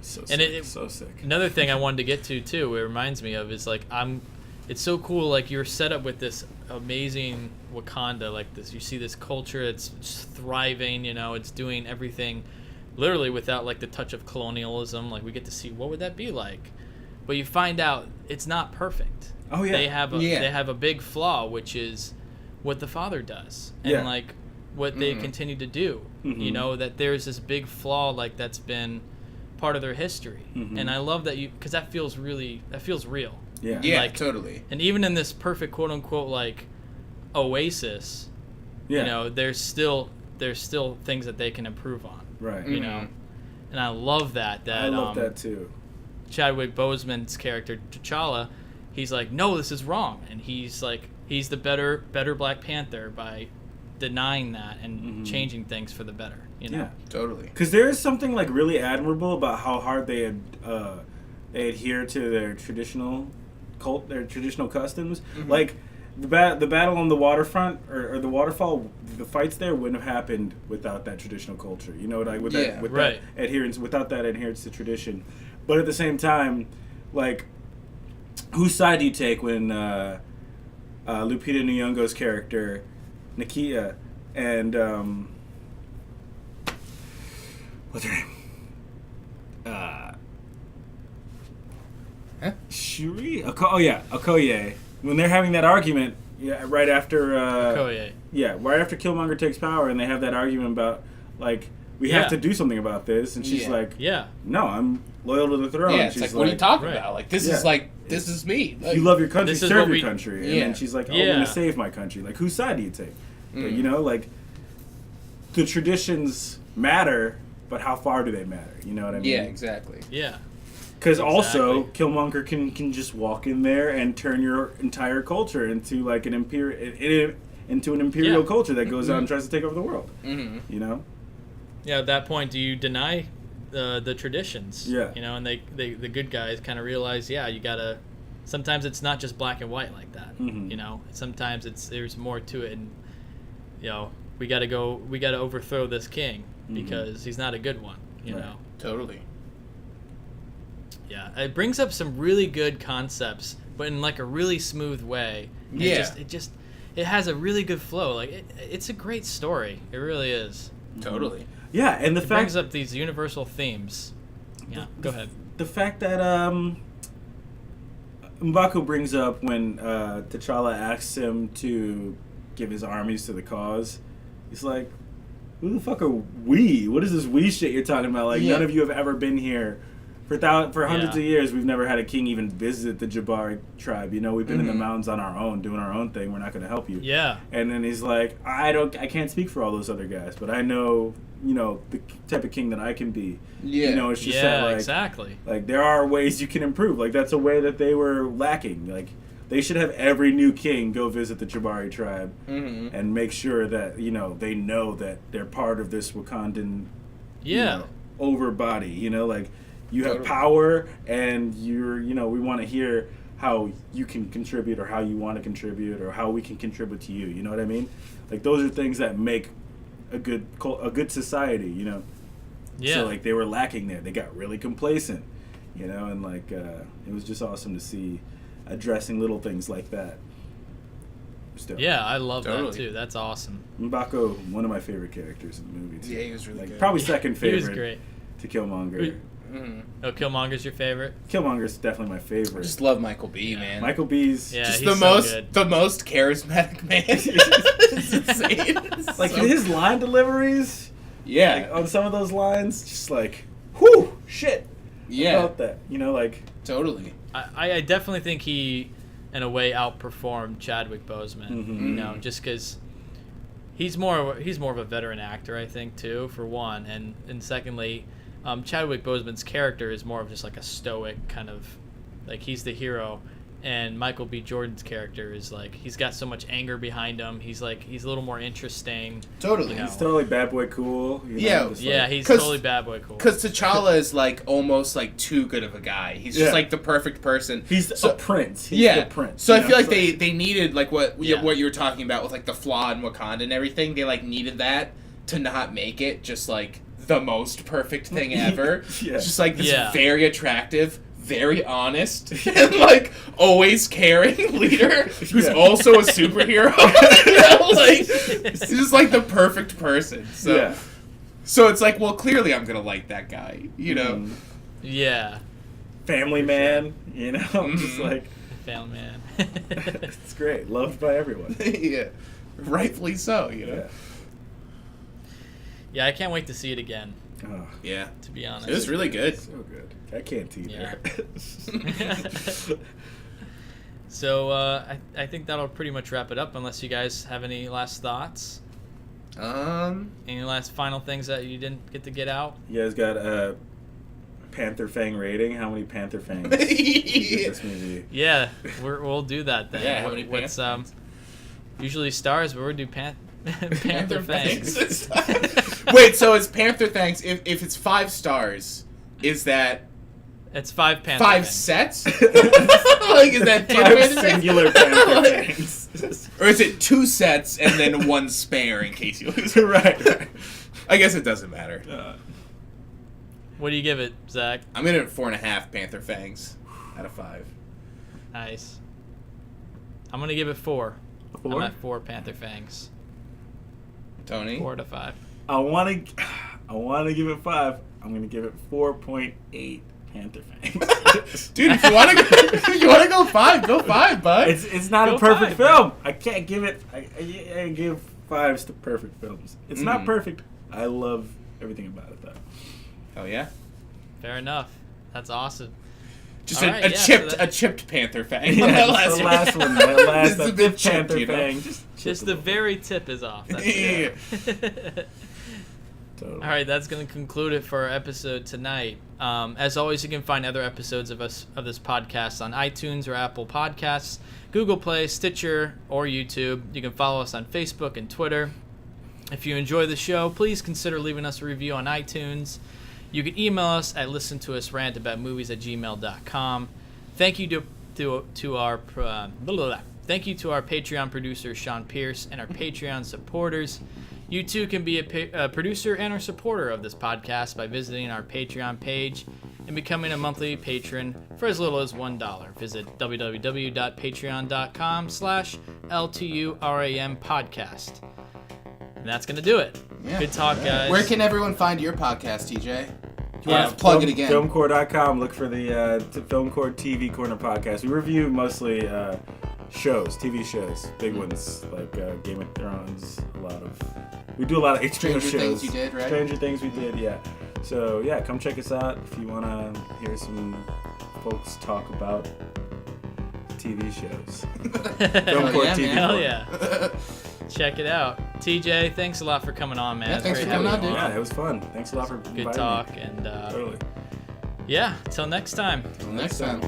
So sick, so sick. Another thing I wanted to get to too, it reminds me of, is like it's so cool, like you're set up with this amazing Wakanda, like this, you see this culture, it's just thriving, you know, it's doing everything literally without like the touch of colonialism. Like we get to see what would that be like, but you find out it's not perfect. Oh yeah, they have a big flaw, which is what the father does and like what they continue to do. You know, that there's this big flaw like that's been part of their history, and I love that because that feels real. Yeah, like, totally. And even in this perfect quote unquote like oasis, you know, there's still things that they can improve on. Right. You know, and I love that. I love that too. Chadwick Boseman's character T'Challa, he's like, no, this is wrong, and he's the better Black Panther by denying that and changing things for the better. You know? Yeah, totally. Because there is something like really admirable about how hard they adhere to their traditional customs. Like the battle on the waterfront or the waterfall, the fights there wouldn't have happened without that traditional culture. You know, like that adherence, without that adherence to tradition. But at the same time, like, whose side do you take when Lupita Nyong'o's character Nakia and what's her name? Shuri? Okoye. When they're having that argument, right after Okoye. Right after Killmonger takes power, and they have that argument about like we have to do something about this, and she's like, no, I'm loyal to the throne. Yeah, it's like, what are you talking about? Like this is like this is me. Like, you love your country, serve your country, and then she's like, I'm gonna save my country. Like, whose side do you take? You know, like the traditions matter, but how far do they matter? You know what I mean? Yeah, exactly. Yeah. Because also, Killmonger can just walk in there and turn your entire culture into like an imperial culture that goes out and tries to take over the world. You know? Yeah. At that point, do you deny the traditions? Yeah. You know, and the good guys kind of realize, you gotta. Sometimes it's not just black and white like that. You know, sometimes there's more to it, and you know, we gotta overthrow this king because he's not a good one. You know. Totally. Yeah, it brings up some really good concepts, but in like a really smooth way. And it has a really good flow. Like it's a great story. It really is. Totally. Yeah, and it brings up these universal themes. Yeah, go ahead. The fact that M'Baku brings up when T'Challa asks him to give his armies to the cause, he's like, who the fuck are we? What is this we shit you're talking about? Like, none of you have ever been here. For hundreds of years, we've never had a king even visit the Jabari tribe. You know, we've been in the mountains on our own, doing our own thing. We're not going to help you. Yeah. And then he's like, I can't speak for all those other guys, but I know, you know, the type of king that I can be. Yeah. You know, it's just that, like, exactly. Like, there are ways you can improve. Like, that's a way that they were lacking. Like, they should have every new king go visit the Jabari tribe and make sure that, you know, they know that they're part of this Wakandan, you know, overbody. You know, like, you have power, and we want to hear how you can contribute, or how you want to contribute, or how we can contribute to you. You know what I mean? Like, those are things that make a good society. You know. Yeah. So like they were lacking there. They got really complacent. You know, and like it was just awesome to see addressing little things like that. Still. Yeah, I love that too. That's awesome. M'Baku, one of my favorite characters in the movie too. Yeah, he was really good. Probably second favorite. He was great. To Killmonger. Oh, Killmonger's your favorite? Killmonger's definitely my favorite. I just love Michael B, man. Michael B's just the most charismatic man. It's insane. Like his line deliveries. Yeah. Like, on some of those lines, just like whew, shit. Yeah. About that, like totally. I definitely think he, in a way, outperformed Chadwick Boseman. Just because he's more of a veteran actor, I think, too, for one, and secondly, Chadwick Boseman's character is more of just like a stoic kind of, like, he's the hero. And Michael B. Jordan's character is like, he's got so much anger behind him. He's a little more interesting. Totally. He's totally bad boy cool. He's totally bad boy cool. Because T'Challa is like almost like too good of a guy. He's just like the perfect person. He's a prince. He's the prince. So I feel like they needed like what you were talking about with like the flaw in Wakanda and everything. They like needed that to not make it just like the most perfect thing ever. Just like this very attractive, very honest, and like always caring leader who's also a superhero. Like he's just like the perfect person. So it's like, well, clearly I'm gonna like that guy, Yeah. Family man, just like family man. It's great, loved by everyone. Yeah, rightfully so. Yeah, I can't wait to see it again. Oh. Yeah, to be honest, it was really good. So good. I can't either. So I think that'll pretty much wrap it up, unless you guys have any last thoughts. Any last final things that you didn't get to get out? You guys got a Panther Fang rating? How many Panther Fangs did this movie? Yeah, we'll do that then. Yeah, how many what's usually stars, but we'll do Panther Fangs. Wait, so it's Panther Fangs. If it's 5 stars, is that? It's 5 Panther 5 Fangs. Sets? Like, is that 5 singular Panther Fangs? Or is it 2 sets and then 1 spare in case you lose? Right. I guess it doesn't matter. What do you give it, Zach? I'm gonna 4.5 Panther Fangs out of 5. Nice. I'm gonna give it 4. 4? I'm at 4 Panther Fangs. Tony? 4 to 5. I want to give it 5. I'm gonna give it 4.8 Panther Fangs. Dude, if you want to go 5, go 5, bud. It's not a perfect film. I can't give it. I give 5s to perfect films. It's not perfect. I love everything about it, though. Oh yeah. Fair enough. That's awesome. Just a chipped Panther Fang. Yeah, the last one. The fifth Panther Fang. Just the very tip is off. That's it. Totally. All right, that's going to conclude it for our episode tonight. As always, you can find other episodes of this podcast on iTunes or Apple Podcasts, Google Play, Stitcher, or YouTube. You can follow us on Facebook and Twitter. If you enjoy the show, please consider leaving us a review on iTunes. You can email us at listentousrantaboutmovies@gmail.com. Thank you to our thank you to our Patreon producer Sean Pierce and our Patreon supporters. You too can be a producer and or supporter of this podcast by visiting our Patreon page and becoming a monthly patron for as little as $1. Visit www.patreon.com/LTURAM podcast. And that's going to do it. Yeah. Good talk, guys. Where can everyone find your podcast, TJ? You want to plug it again? FILMCORE.com. Look for the FILMCORE TV Corner podcast. We review mostly shows, TV shows, big ones like Game of Thrones. We do a lot of HBO Stranger shows. Things you did, right? Stranger Things we did, yeah. So yeah, come check us out if you want to hear some folks talk about TV shows. FILMCORE TV. Hell yeah. Check it out. TJ, thanks a lot for coming on, man. Yeah, thanks for coming on, dude. Yeah, it was fun. Thanks a lot for good talk me. and totally. Yeah, till next time. Till next time.